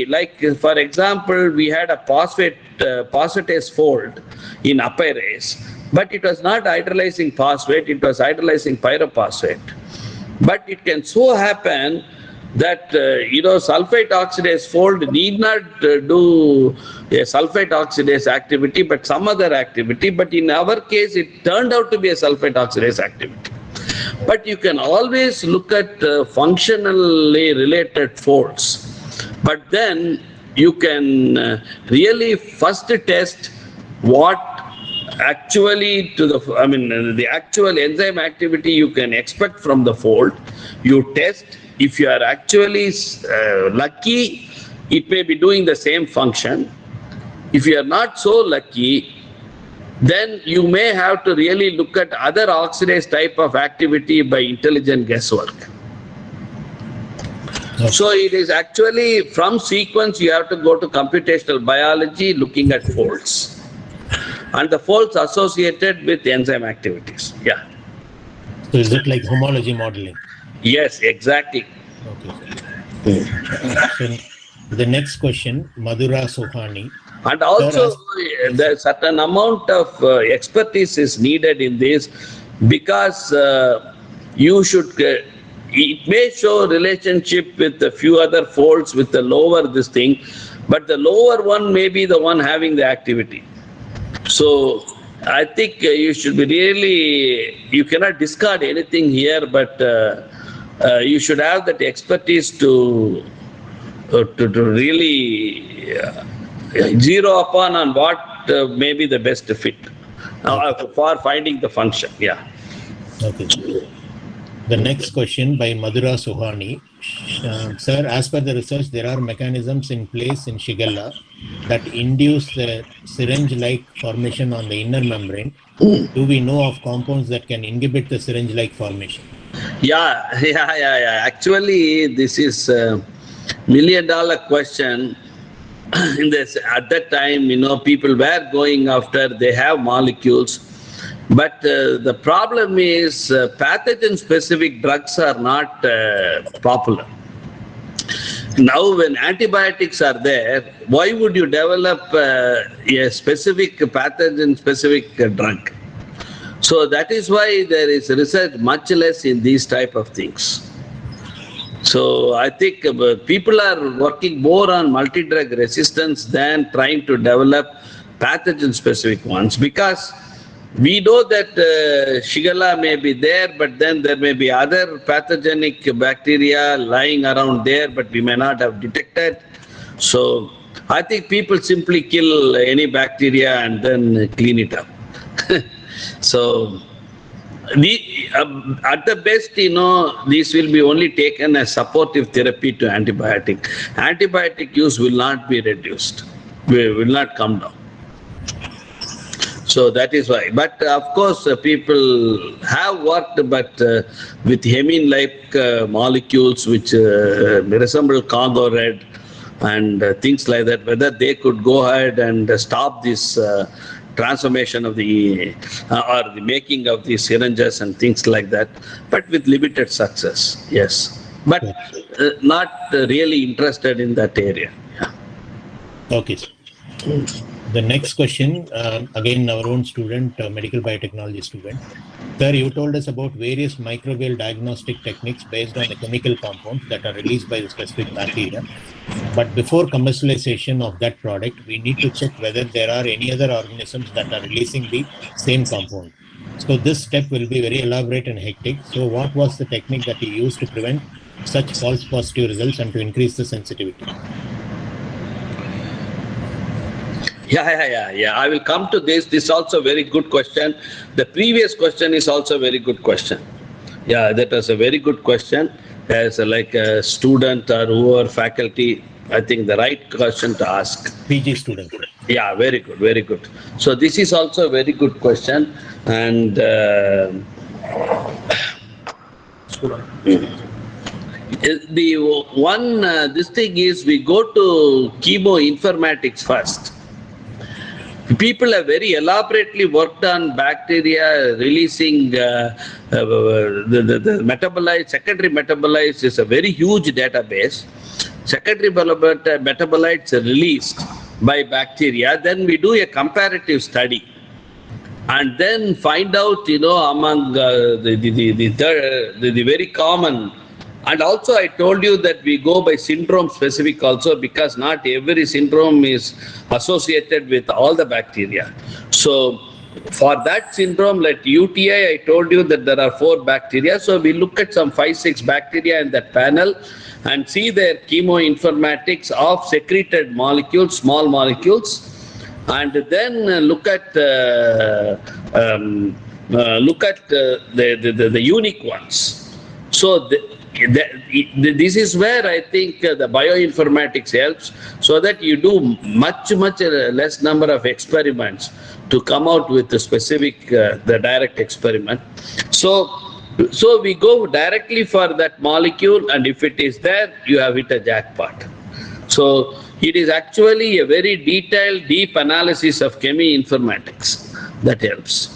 Like for example, we had a phosphatase fold in apirase, but it was not hydrolyzing phosphate, it was hydrolyzing pyrophosphate. But it can so happen that sulfite oxidase fold need not do a sulfite oxidase activity, but some other activity. But in our case, it turned out to be a sulfite oxidase activity. But you can always look at functionally related folds. But then you can really first test what actually the actual enzyme activity you can expect from the fold. You test. If you are actually lucky, it may be doing the same function. If you are not so lucky, then you may have to really look at other oxidase type of activity by intelligent guesswork. Okay. So it is actually from sequence you have to go to computational biology looking at folds. And the folds associated with enzyme activities. Yeah. So is it like homology modeling? Yes, exactly. Okay, sir. So the next question, Madhura Sohani. And also, the certain amount of expertise is needed in this, because you should, it may show relationship with a few other folds with the lower this thing, but the lower one may be the one having the activity. So I think you should be really, you cannot discard anything here, but you should have that expertise to really zero upon on what may be the best fit for finding the function. Yeah. Okay. The next question by Madhura Sohani. Sir, as per the research, there are mechanisms in place in Shigella that induce the syringe-like formation on the inner membrane. Do we know of compounds that can inhibit the syringe-like formation? Yeah. Actually, this is a million-dollar question. In this, at that time, people were going after, they have molecules. But the problem is pathogen-specific drugs are not popular. Now, when antibiotics are there, why would you develop a specific pathogen-specific drug? So that is why there is research much less in these type of things. So I think people are working more on multi-drug resistance than trying to develop pathogen-specific ones, because we know that Shigella may be there, but then there may be other pathogenic bacteria lying around there, but we may not have detected. So I think people simply kill any bacteria and then clean it up. So At the best, these will be only taken as supportive therapy to antibiotic. Antibiotic use will not be reduced, will not come down. So that is why. But of course, people have worked, but with hemine-like molecules which resemble Congo red and things like that, whether they could go ahead and stop this transformation of the or the making of the syringes and things like that, but with limited success. Yes, but not really interested in that area. Yeah. Okay. The next question, again, our own student, medical biotechnology student. Sir, you told us about various microbial diagnostic techniques based on the chemical compounds that are released by the specific bacteria. But before commercialization of that product, we need to check whether there are any other organisms that are releasing the same compound. So this step will be very elaborate and hectic. So what was the technique that you used to prevent such false positive results and to increase the sensitivity? Yeah. I will come to this. This is also a very good question. The previous question is also a very good question. Yeah, that was a very good question. As like a student or whoever faculty, I think the right question to ask. PG student. Yeah, very good, very good. So this is also a very good question. And the one, this thing is we go to chemoinformatics first. People have very elaborately worked on bacteria releasing the metabolites. Secondary metabolites is a very huge database. Secondary metabolites are released by bacteria. Then we do a comparative study and then find out, among the very common. And also I told you that we go by syndrome specific also, because not every syndrome is associated with all the bacteria. So for that syndrome, like UTI, I told you that there are 4 bacteria. So we look at some 5-6 bacteria in that panel and see their chemoinformatics of secreted molecules, small molecules, and then look at the unique ones. So this is where I think the bioinformatics helps, so that you do much less number of experiments to come out with the specific, the direct experiment. So we go directly for that molecule, and if it is there, you have hit a jackpot. So it is actually a very detailed, deep analysis of chemoinformatics that helps.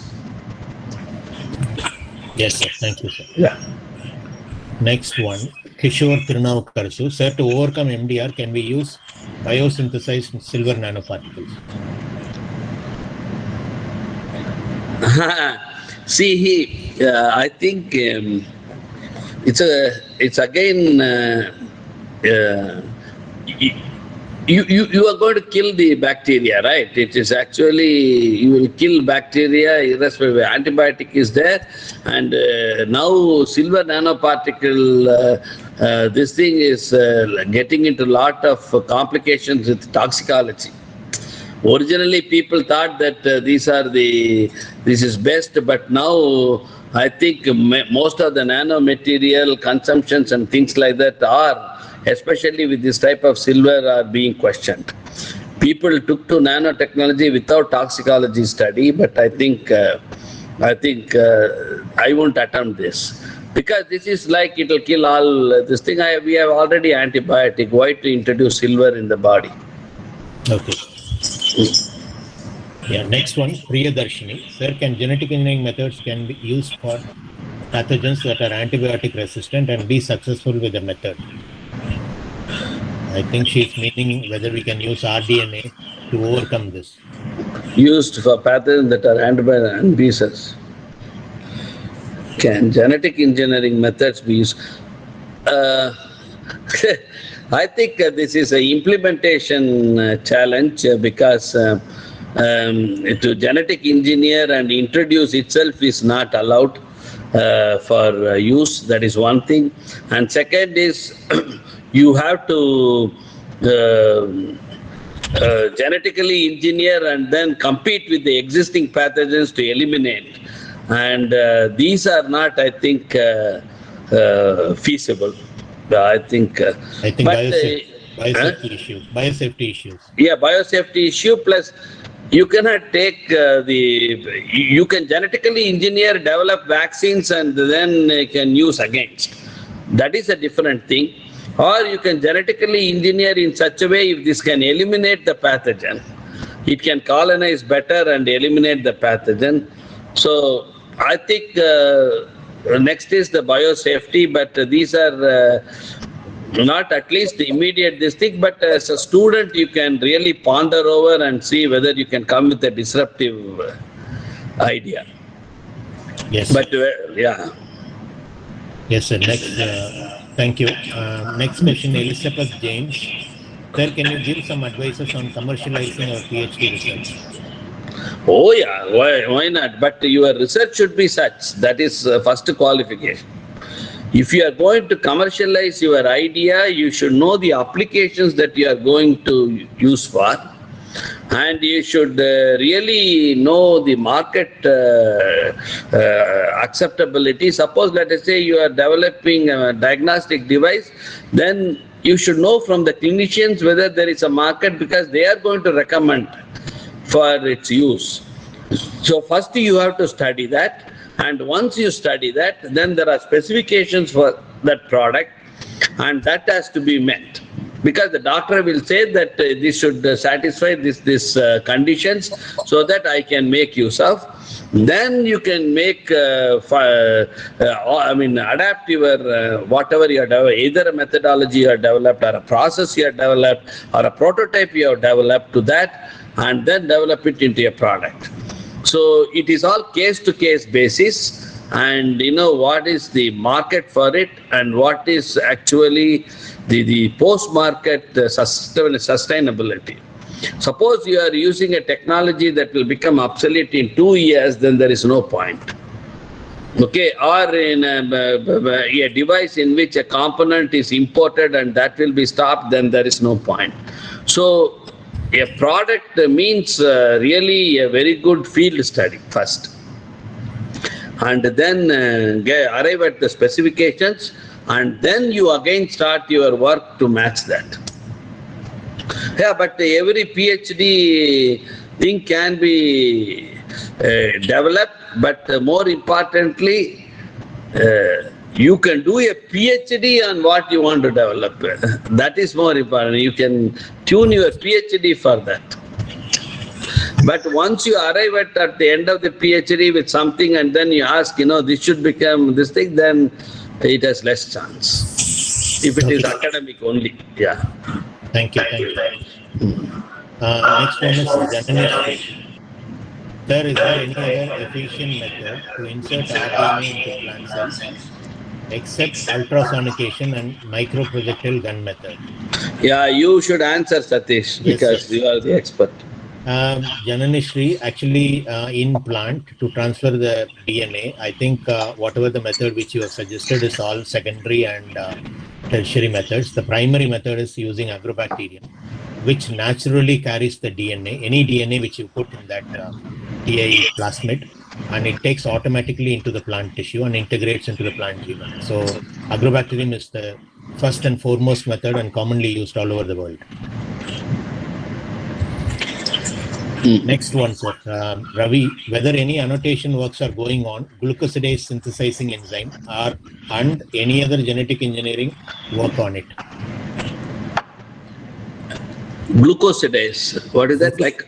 Yes, sir. Thank you, sir. Yeah. Next one, Kishore Tirunavakarasu. Sir, to overcome MDR, can we use biosynthesized silver nanoparticles? See, I think it's again you are going to kill the bacteria, right? It is actually, you will kill bacteria irrespective. Antibiotic is there, and now silver nanoparticle, this thing is getting into a lot of complications with toxicology. Originally, people thought that this is best, but now I think most of the nanomaterial consumptions and things like that are, especially with this type of silver, are being questioned. People took to nanotechnology without toxicology study, but I think I won't attempt this, because this is like it will kill all this thing. We have already antibiotic. Why to introduce silver in the body? Okay. Yeah. Next one, Priyadarshini. Sir, can genetic engineering methods can be used for pathogens that are antibiotic resistant and be successful with the method? I think she's meaning whether we can use rDNA to overcome this. Used for pathogens that are antibiotic and diseases. Can genetic engineering methods be used? I think this is an implementation challenge, because to genetic engineer and introduce itself is not allowed for use. That is one thing. And second is you have to genetically engineer and then compete with the existing pathogens to eliminate. And these are not, I think, feasible. I think biosafety issues. Biosafety issues. Yeah, biosafety issue plus you cannot take you can genetically engineer, develop vaccines and then can use against. That is a different thing. Or you can genetically engineer in such a way if this can eliminate the pathogen. It can colonize better and eliminate the pathogen. So I think next is the biosafety, but these are not at least the immediate this thing, but as a student you can really ponder over and see whether you can come with a disruptive idea. Yes. But yeah. Yes, sir. Next, thank you. Next question, Elizabeth James. Sir, can you give some advices on commercializing our PhD research? Oh yeah, why not? But your research should be such. That is first qualification. If you are going to commercialize your idea, you should know the applications that you are going to use for, and you should really know the market acceptability. Suppose, let us say, you are developing a diagnostic device, then you should know from the clinicians whether there is a market, because they are going to recommend for its use. So first you have to study that. And once you study that, then there are specifications for that product, and that has to be met. Because the doctor will say that this should satisfy this conditions, so that I can make use of. Then you can make, adapt your whatever you have developed, either a methodology you have developed, or a process you have developed, or a prototype you have developed to that, and then develop it into a product. So it is all case-to-case basis, and you know what is the market for it, and what is actually the post-market sustainability. Suppose you are using a technology that will become obsolete in 2 years, then there is no point. Okay, or in a device in which a component is imported and that will be stopped, then there is no point. So a product means really a very good field study first, and then arrive at the specifications, and then you again start your work to match that. Yeah, but every PhD thing can be developed, but more importantly, you can do a PhD on what you want to develop. That is more important. You can tune your PhD for that. But once you arrive at the end of the PhD with something, and then you ask, this should become this thing, then it has less chance. If it is academic only, yeah. Thank you. Next one is Jananish. Sir, is there any other efficient method to insert RDNA into plant cells except ultrasonication and microprojectile gun method? Yeah, you should answer, Satish, because you are the expert. Jananishri, actually in plant to transfer the DNA, I think whatever the method which you have suggested is all secondary and tertiary methods. The primary method is using agrobacterium, which naturally carries the DNA, any DNA which you put in that TI plasmid, and it takes automatically into the plant tissue and integrates into the plant genome. So agrobacterium is the first and foremost method and commonly used all over the world. Next one, sir. Ravi, whether any annotation works are going on, glucosidase synthesizing enzyme and any other genetic engineering work on it? Glucosidase, what is that like?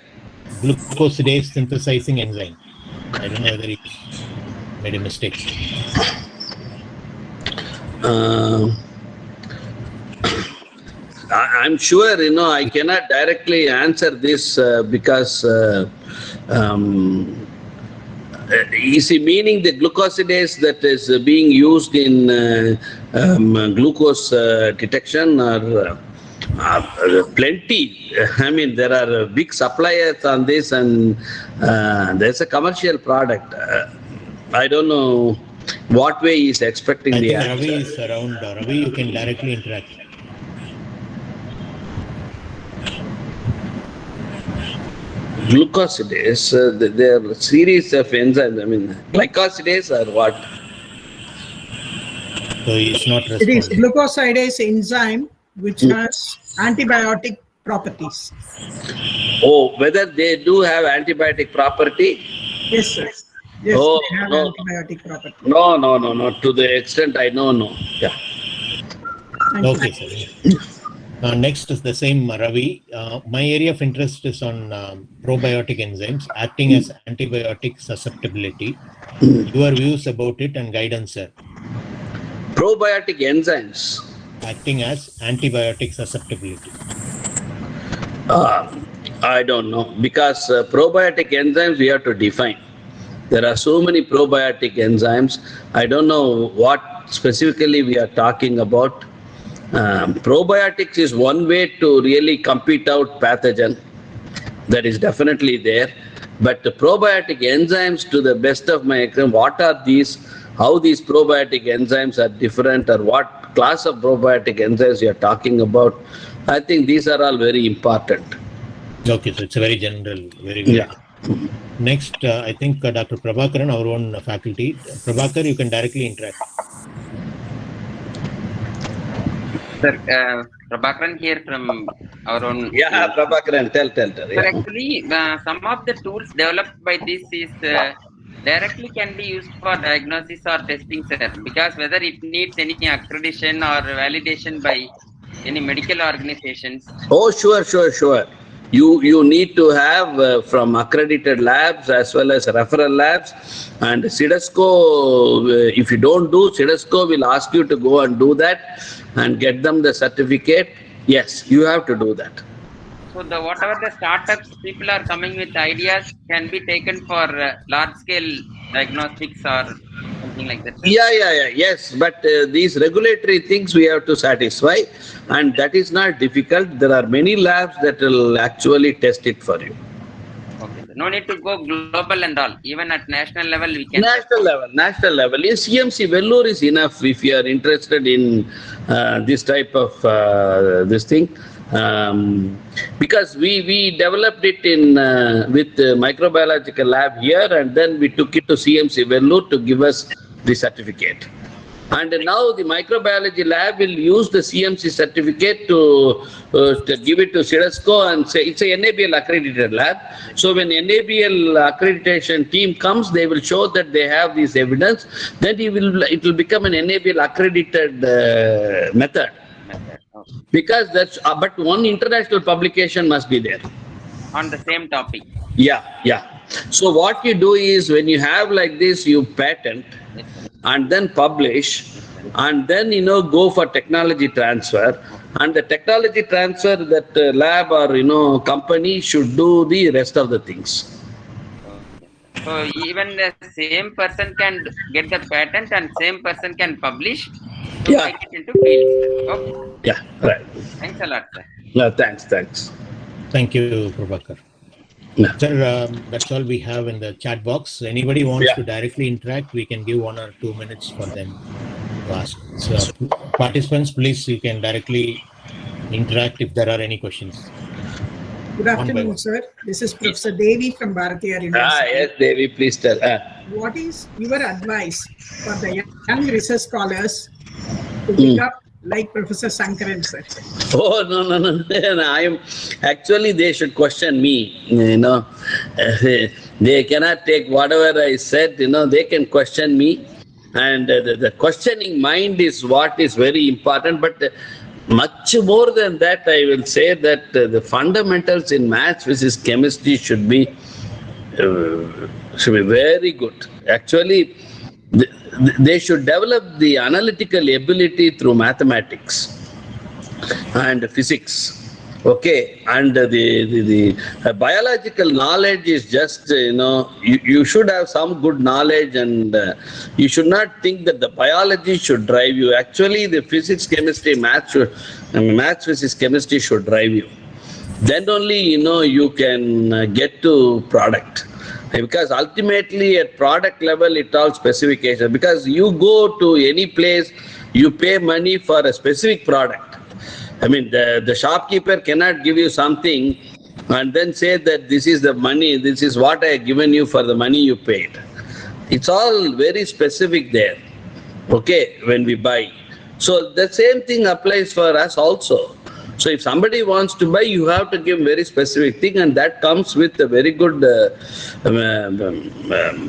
Glucosidase synthesizing enzyme. I don't know whether he made a mistake. I'm sure, I cannot directly answer this because you see, meaning the glucosidase that is being used in glucose detection are plenty. I mean, there are big suppliers on this, and there's a commercial product. I don't know what way he's expecting I the think answer. Ravi is around. Ravi, you can directly interact. Glucosidase, there are series of enzymes. I mean, glycosidase or what? So it's not It is responding. glucosidase enzyme which has antibiotic properties. Oh, whether they do have antibiotic property? Yes, sir. Yes, Oh, they have no. antibiotic property. No. To the extent I know, no. Yeah. Thank you. Okay, sir. Next is the same Ravi. My area of interest is on probiotic enzymes acting as antibiotic susceptibility. Your views about it and guidance, sir. Probiotic enzymes. Acting as antibiotic susceptibility. I don't know, because probiotic enzymes we have to define. There are so many probiotic enzymes. I don't know what specifically we are talking about. Probiotics is one way to really compete out pathogen. That is definitely there. But the probiotic enzymes, to the best of my experience, what are these? How these probiotic enzymes are different, or what class of probiotic enzymes you are talking about? I think these are all very important. Okay, so it's a very general, very good. Yeah. Next, I think Dr. Prabhakaran, our own faculty. Prabhakar, you can directly interact. Sir, Prabhakaran here from our own. Yeah, Prabhakaran, tell. Sir, Yeah. actually, some of the tools developed by this is directly can be used for diagnosis or testing, sir. Because whether it needs any accreditation or validation by any medical organizations. Oh, sure. You need to have from accredited labs as well as referral labs, and CIDESCO, if you don't do, CIDESCO will ask you to go and do that and get them the certificate. Yes, you have to do that. So whatever the startups people are coming with ideas can be taken for large scale diagnostics or something like that, sir? Yeah. Yes, but these regulatory things we have to satisfy, and that is not difficult. There are many labs that will actually test it for you. Okay, sir. No need to go global and all. Even at national level, we can. National level. Yes, CMC Vellore is enough if you are interested in this type of this thing. Because we developed it in with the microbiological lab here, and then we took it to CMC Vellore to give us the certificate. And now the microbiology lab will use the CMC certificate to give it to CIDESCO and say it's a NABL accredited lab. So when NABL accreditation team comes, they will show that they have this evidence. Then it will become an NABL accredited method. Okay. Because that's but one international publication must be there On the same topic. Yeah. So what you do is, when you have like this, you patent and then publish, and then go for technology transfer, and the technology transfer, that lab or company should do the rest of the things. Okay. So even the same person can get the patent and same person can publish to Yeah. make it into fields. Okay. Yeah, right. Thanks a lot, sir. No, thanks. Thank you, Prabhakar. Yeah. Sir, that's all we have in the chat box. Anybody wants Yeah. to directly interact, we can give 1 or 2 minutes for them to ask. So, participants, please, you can directly interact if there are any questions. Good afternoon, sir. This is Professor Devi from Bharathiar University. Yes, Devi, please tell. What is your advice for the young research scholars to pick up like Professor Sankaran, sir? Oh, no. I am actually, they should question me. They cannot take whatever I said. They can question me, and the questioning mind is what is very important. But much more than that, I will say that the fundamentals in maths, physics, chemistry should be very good. Actually, they should develop the analytical ability through mathematics and physics. Okay, and the biological knowledge is just, you should have some good knowledge, and you should not think that the biology should drive you. Actually, the physics, chemistry, maths, physics, chemistry should drive you. Then only, you can get to product. Because ultimately at product level, it all specification. Because you go to any place, you pay money for a specific product. I mean, the shopkeeper cannot give you something and then say that this is the money, this is what I have given you for the money you paid. It's all very specific there, okay, when we buy. So the same thing applies for us also. So if somebody wants to buy, you have to give very specific thing, and that comes with a very good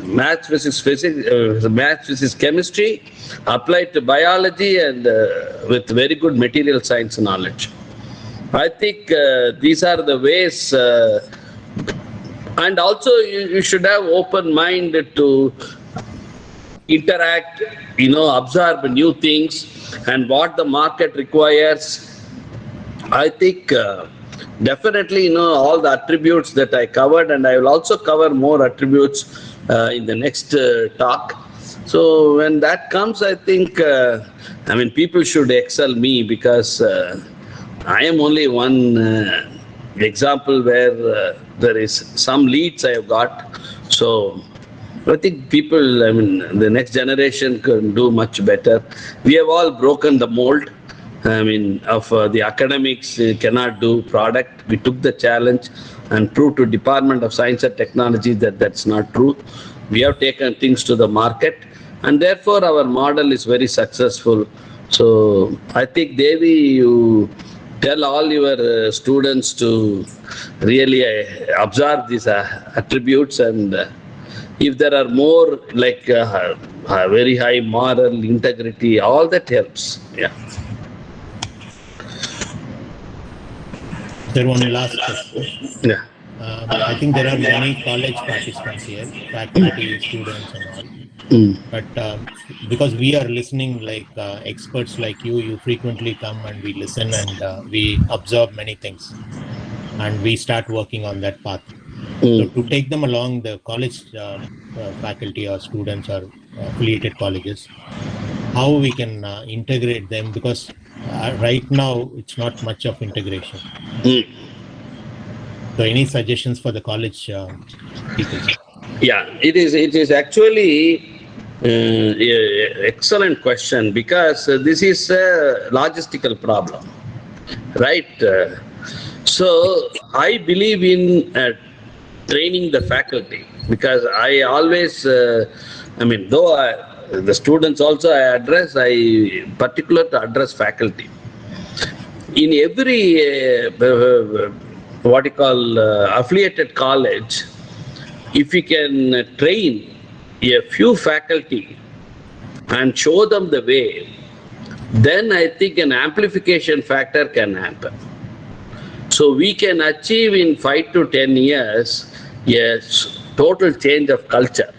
maths, physics, chemistry, applied to biology, and with very good material science knowledge. I think these are the ways, and also you should have open mind to interact, observe new things and what the market requires. I think definitely, all the attributes that I covered, and I will also cover more attributes in the next talk. So when that comes, I think, people should excel me, because I am only one example where there is some leads I have got. So I think people, the next generation can do much better. We have all broken the mold. Of the academics cannot do product. We took the challenge and proved to Department of Science and Technology that that's not true. We have taken things to the market, and therefore our model is very successful. So I think, Devi, you tell all your students to really observe these attributes, and if there are more like very high moral integrity, all that helps. Yeah. There one last question. Yeah. I think there are many college participants here, faculty, students, and all. But because we are listening like experts like you frequently come and we listen, and we observe many things, and we start working on that path. So to take them along, the college faculty or students or affiliated colleges, how we can integrate them, because right now it's not much of integration. So any suggestions for the college people? Yeah, it is actually excellent question, because this is a logistical problem, right? So I believe in training the faculty, because I always, though the students also I particular to address faculty. In every affiliated college, if we can train a few faculty and show them the way, then I think an amplification factor can happen. So we can achieve in 5 to 10 years a total change of culture.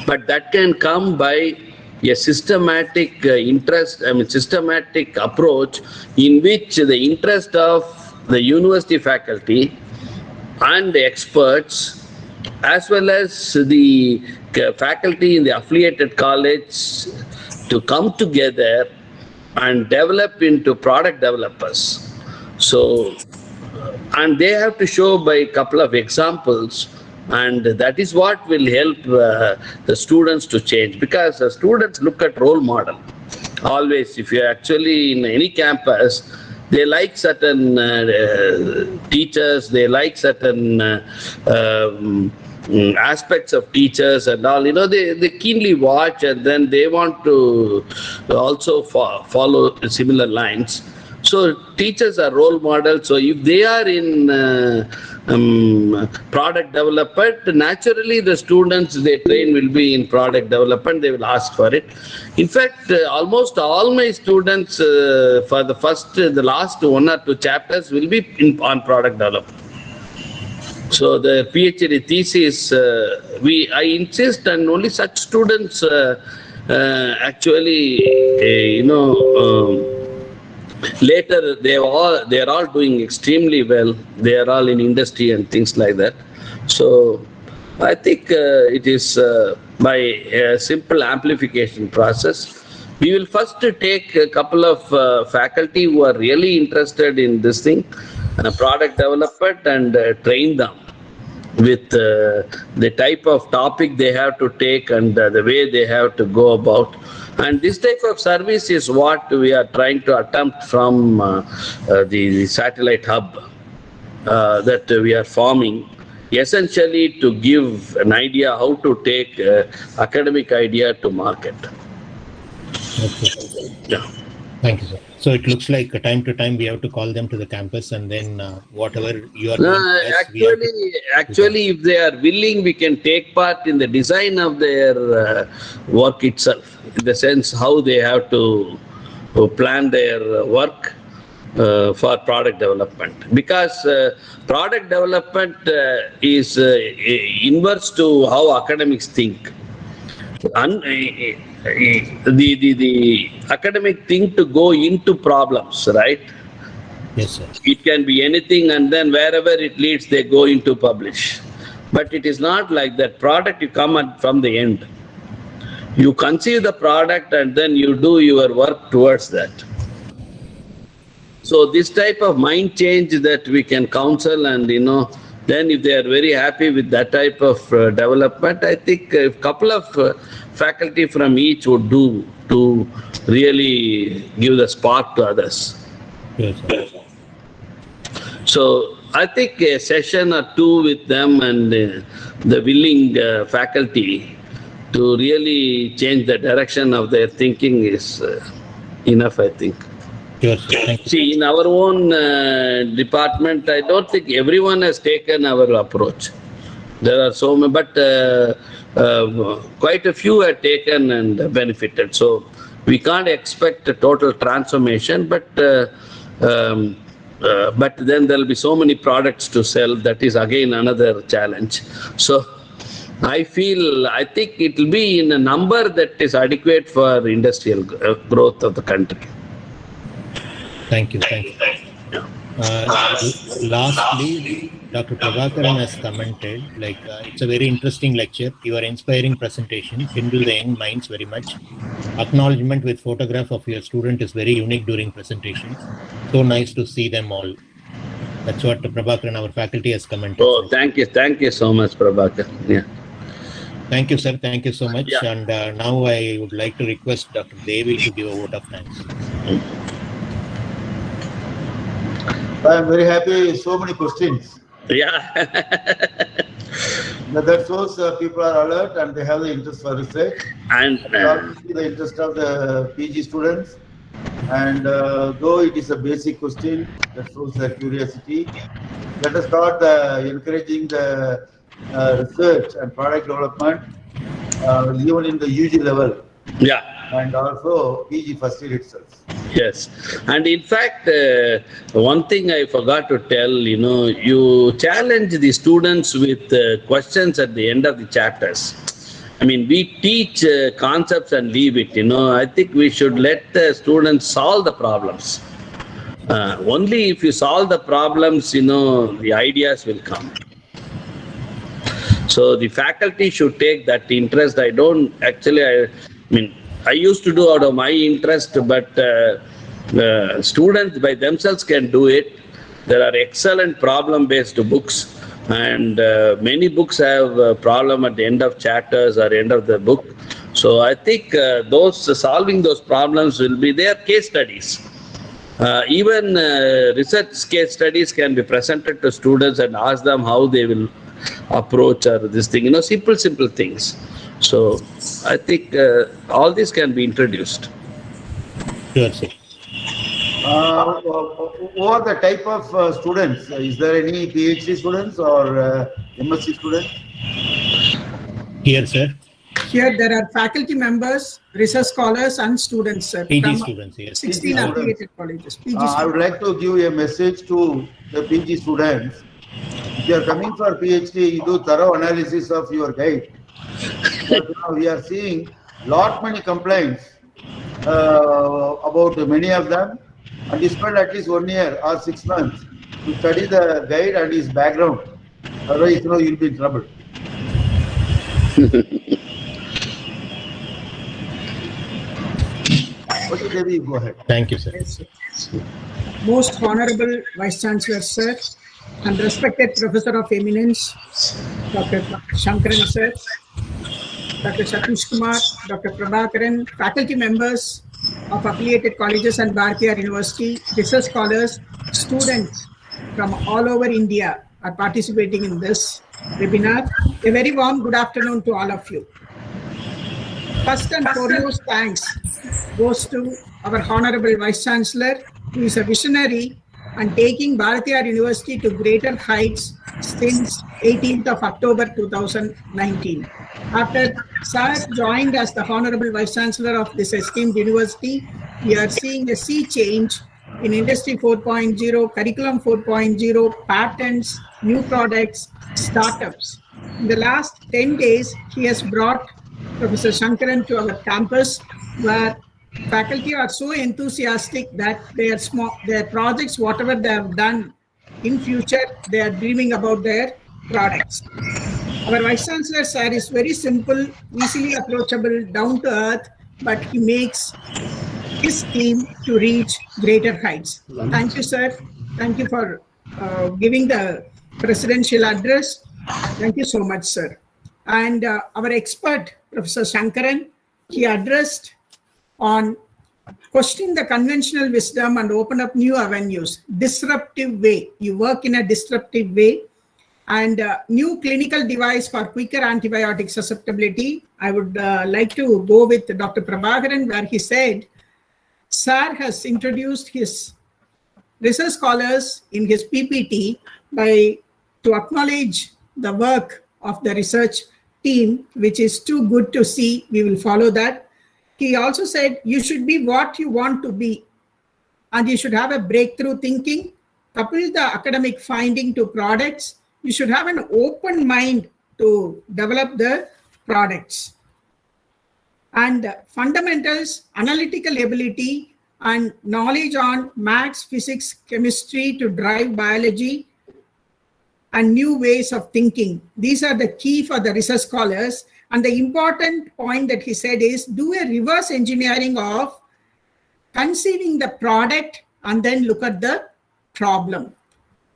But that can come by a systematic systematic approach, in which the interest of the university faculty and the experts, as well as the faculty in the affiliated college, to come together and develop into product developers. So, and they have to show by a couple of examples, and that is what will help the students to change, because the students look at role model. Always, if you're actually in any campus, they like certain teachers, they like certain aspects of teachers and all, they keenly watch, and then they want to also follow similar lines. So teachers are role models. So if they are in product development, naturally the students they train will be in product development. They will ask for it. In fact, almost all my students for the last 1 or 2 chapters will be on product development. So the PhD thesis, I insist, and only such students actually, later they are all doing extremely well. They are all in industry and things like that. So I think it is by a simple amplification process. We will first take a couple of faculty who are really interested in this thing, product development, and train them with the type of topic they have to take and the way they have to go about. And this type of service is what we are trying to attempt from the satellite hub. that we are forming, essentially to give an idea how to take academic idea to market. Okay. Yeah. Thank you, sir. So it looks like time to time we have to call them to the campus, and then whatever you are doing, Actually, if they are willing, we can take part in the design of their work itself, in the sense how they have to plan their work for product development. Because product development is inverse to how academics think. The academic thing to go into problems, right? Yes, sir. It can be anything, and then wherever it leads, they go into publish. But it is not like that. Product, you come from the end. You conceive the product and then you do your work towards that. So this type of mind change that we can counsel, and then if they are very happy with that type of development, I think a couple of faculty from each would do to really give the spark to others. Yes, sir. So I think a session or two with them and the willing faculty to really change the direction of their thinking is enough, I think. Sure, sir. Thank you. See, in our own department, I don't think everyone has taken our approach. There are so many, but quite a few have taken and benefited. So we can't expect a total transformation, but then there will be so many products to sell. That is again another challenge. So I think it will be in a number that is adequate for industrial growth of the country. Thank you. Thank you. Lastly, Dr. Prabhakaran has commented, it's a very interesting lecture. Your inspiring presentation kindled the young minds very much. Acknowledgement with photograph of your student is very unique during presentation. So nice to see them all. That's what Prabhakaran, our faculty, has commented. Oh, thank you. Thank you so much, Prabhakaran. Yeah. Thank you, sir. Thank you so much. Yeah. And now I would like to request Dr. Devi to give a vote of thanks. I am very happy. So many questions. Yeah. That shows people are alert and they have the interest for research. And the interest of the PG students. And though it is a basic question, that shows their curiosity. Let us start encouraging the research and product development, even in the UG level. yeah. And also PG first year itself. Yes. And in fact, one thing I forgot to tell, you challenge the students with questions at the end of the chapters. I mean, we teach concepts and leave it, I think we should let the students solve the problems. Only if you solve the problems, the ideas will come. So the faculty should take that interest. I used to do out of my interest, but students by themselves can do it. There are excellent problem-based books, and many books have a problem at the end of chapters or end of the book. So I think solving those problems will be their case studies. Even research case studies can be presented to students and ask them how they will approach or this thing, simple things. So I think all this can be introduced. Sure, sir. What the type of students? Is there any PhD students or MSc students? Here, sir. Here there are faculty members, research scholars and students, sir. PG students here. 16 affiliated colleges. PG I would like to give a message to the PG students. If you are coming for PhD, you do thorough analysis of your guide. But now we are seeing many complaints about many of them, and you spend at least 1 year or 6 months to study the guide and his background. Otherwise, you'll be in trouble. Okay, Devi, go ahead. Thank you, sir. Yes, sir. Most Honorable Vice Chancellor, sir, and respected Professor of Eminence, Dr. Sankaran, sir, Dr. Sathishkumar, Dr. Prabhakaran, faculty members of affiliated colleges and Bharathiar University, research scholars, students, from all over India are participating in this webinar. A very warm good afternoon to all of you. First and foremost, thanks goes to our Honorable Vice Chancellor, who is a visionary and taking Bharathiar University to greater heights since 18th of October 2019. After Sir joined as the Honorable Vice Chancellor of this esteemed university, we are seeing a sea change in Industry 4.0, Curriculum 4.0, patents, new products, startups. In the last 10 days, he has brought Professor Sankaran to our campus, where faculty are so enthusiastic that their projects, whatever they have done in future, they are dreaming about their products. Our Vice Chancellor, sir, is very simple, easily approachable, down to earth, but he makes his team to reach greater heights. Thank you, sir. Thank you for giving the presidential address. Thank you so much, sir. And our expert, Professor Sankaran, he addressed on questioning the conventional wisdom and open up new avenues, disruptive way. You work in a disruptive way, and new clinical device for quicker antibiotic susceptibility. I would like to go with Dr. Prabhakaran, where he said, Sir has introduced his research scholars in his PPT to acknowledge the work of the research team, which is too good to see. We will follow that. He also said, you should be what you want to be, and you should have a breakthrough thinking, couple the academic finding to products. You should have an open mind to develop the products. And fundamentals, analytical ability, and knowledge on maths, physics, chemistry to drive biology, and new ways of thinking. These are the key for the research scholars. And the important point that he said is do a reverse engineering of conceiving the product and then look at the problem.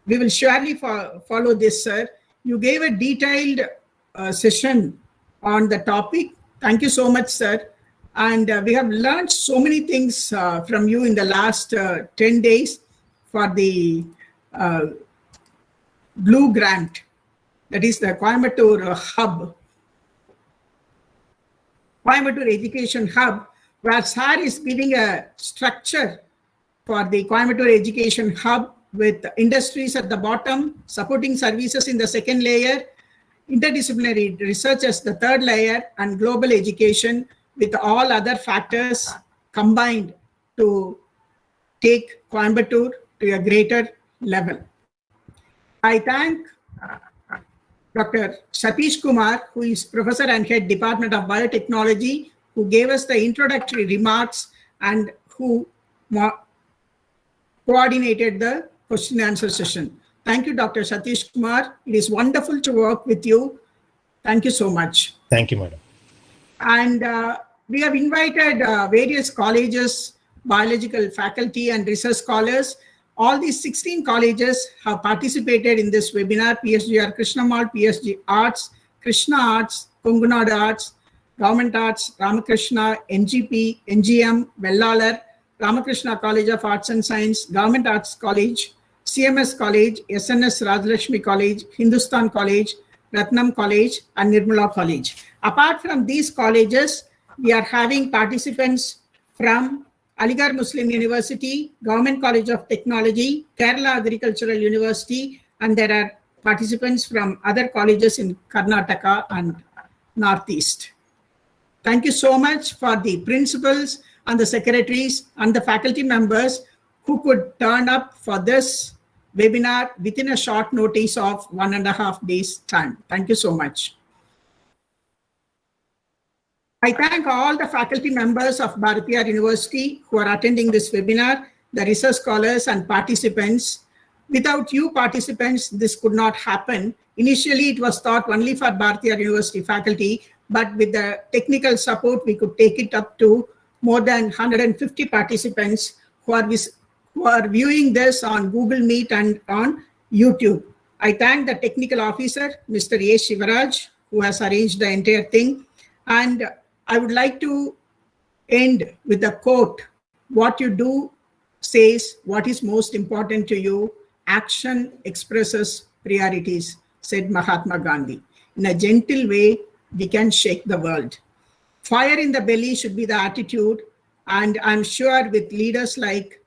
We will surely follow this, sir. You gave a detailed session on the topic. Thank you so much, sir. And we have learned so many things from you in the last 10 days for the Blue Grant, that is the Coimbatore Hub. Coimbatore Education Hub, where SAR is giving a structure for the Coimbatore Education Hub with industries at the bottom, supporting services in the second layer, interdisciplinary research as the third layer, and global education with all other factors combined to take Coimbatore to a greater level. I thank Dr. Sathishkumar, who is Professor and Head Department of Biotechnology, who gave us the introductory remarks and who coordinated the question and answer session. Thank you, Dr. Sathishkumar. It is wonderful to work with you. Thank you so much. Thank you, madam. And we have invited various colleges, biological faculty and research scholars. All these 16 colleges have participated in this webinar: PSGR Krishnamal, PSG Arts, Krishna Arts, Kongunadu Arts, Government Arts, Ramakrishna, NGP, NGM, Vellalar, Ramakrishna College of Arts and Science, Government Arts College, CMS College, SNS Rajalakshmi College, Hindustan College, Ratnam College, and Nirmala College. Apart from these colleges, we are having participants from Aligarh Muslim University, Government College of Technology, Kerala Agricultural University, and there are participants from other colleges in Karnataka and Northeast. Thank you so much for the principals and the secretaries and the faculty members who could turn up for this webinar within a short notice of 1.5 days time. Thank you so much. I thank all the faculty members of Bharathiar University who are attending this webinar, the research scholars and participants. Without you participants, this could not happen. Initially, it was thought only for Bharathiar University faculty, but with the technical support, we could take it up to more than 150 participants who are viewing this on Google Meet and on YouTube. I thank the technical officer, Mr. A. Shivaraj, who has arranged the entire thing. And I would like to end with a quote: what you do says what is most important to you, action expresses priorities, said Mahatma Gandhi. In a gentle way, we can shake the world. Fire in the belly should be the attitude, and I'm sure with leaders like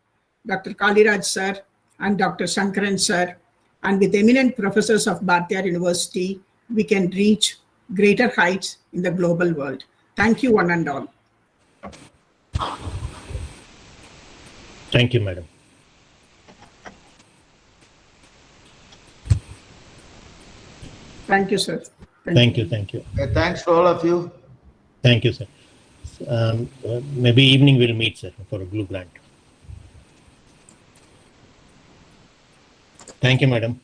Dr. Kaliraj sir and Dr. Sankaran sir, and with eminent professors of Bharathiar University, we can reach greater heights in the global world. Thank you, one and all. Thank you, madam. Thank you, sir. Thank you. Thank you. Thanks to all of you. Thank you, sir. Maybe evening we'll meet, sir, for a blue plant. Thank you, madam.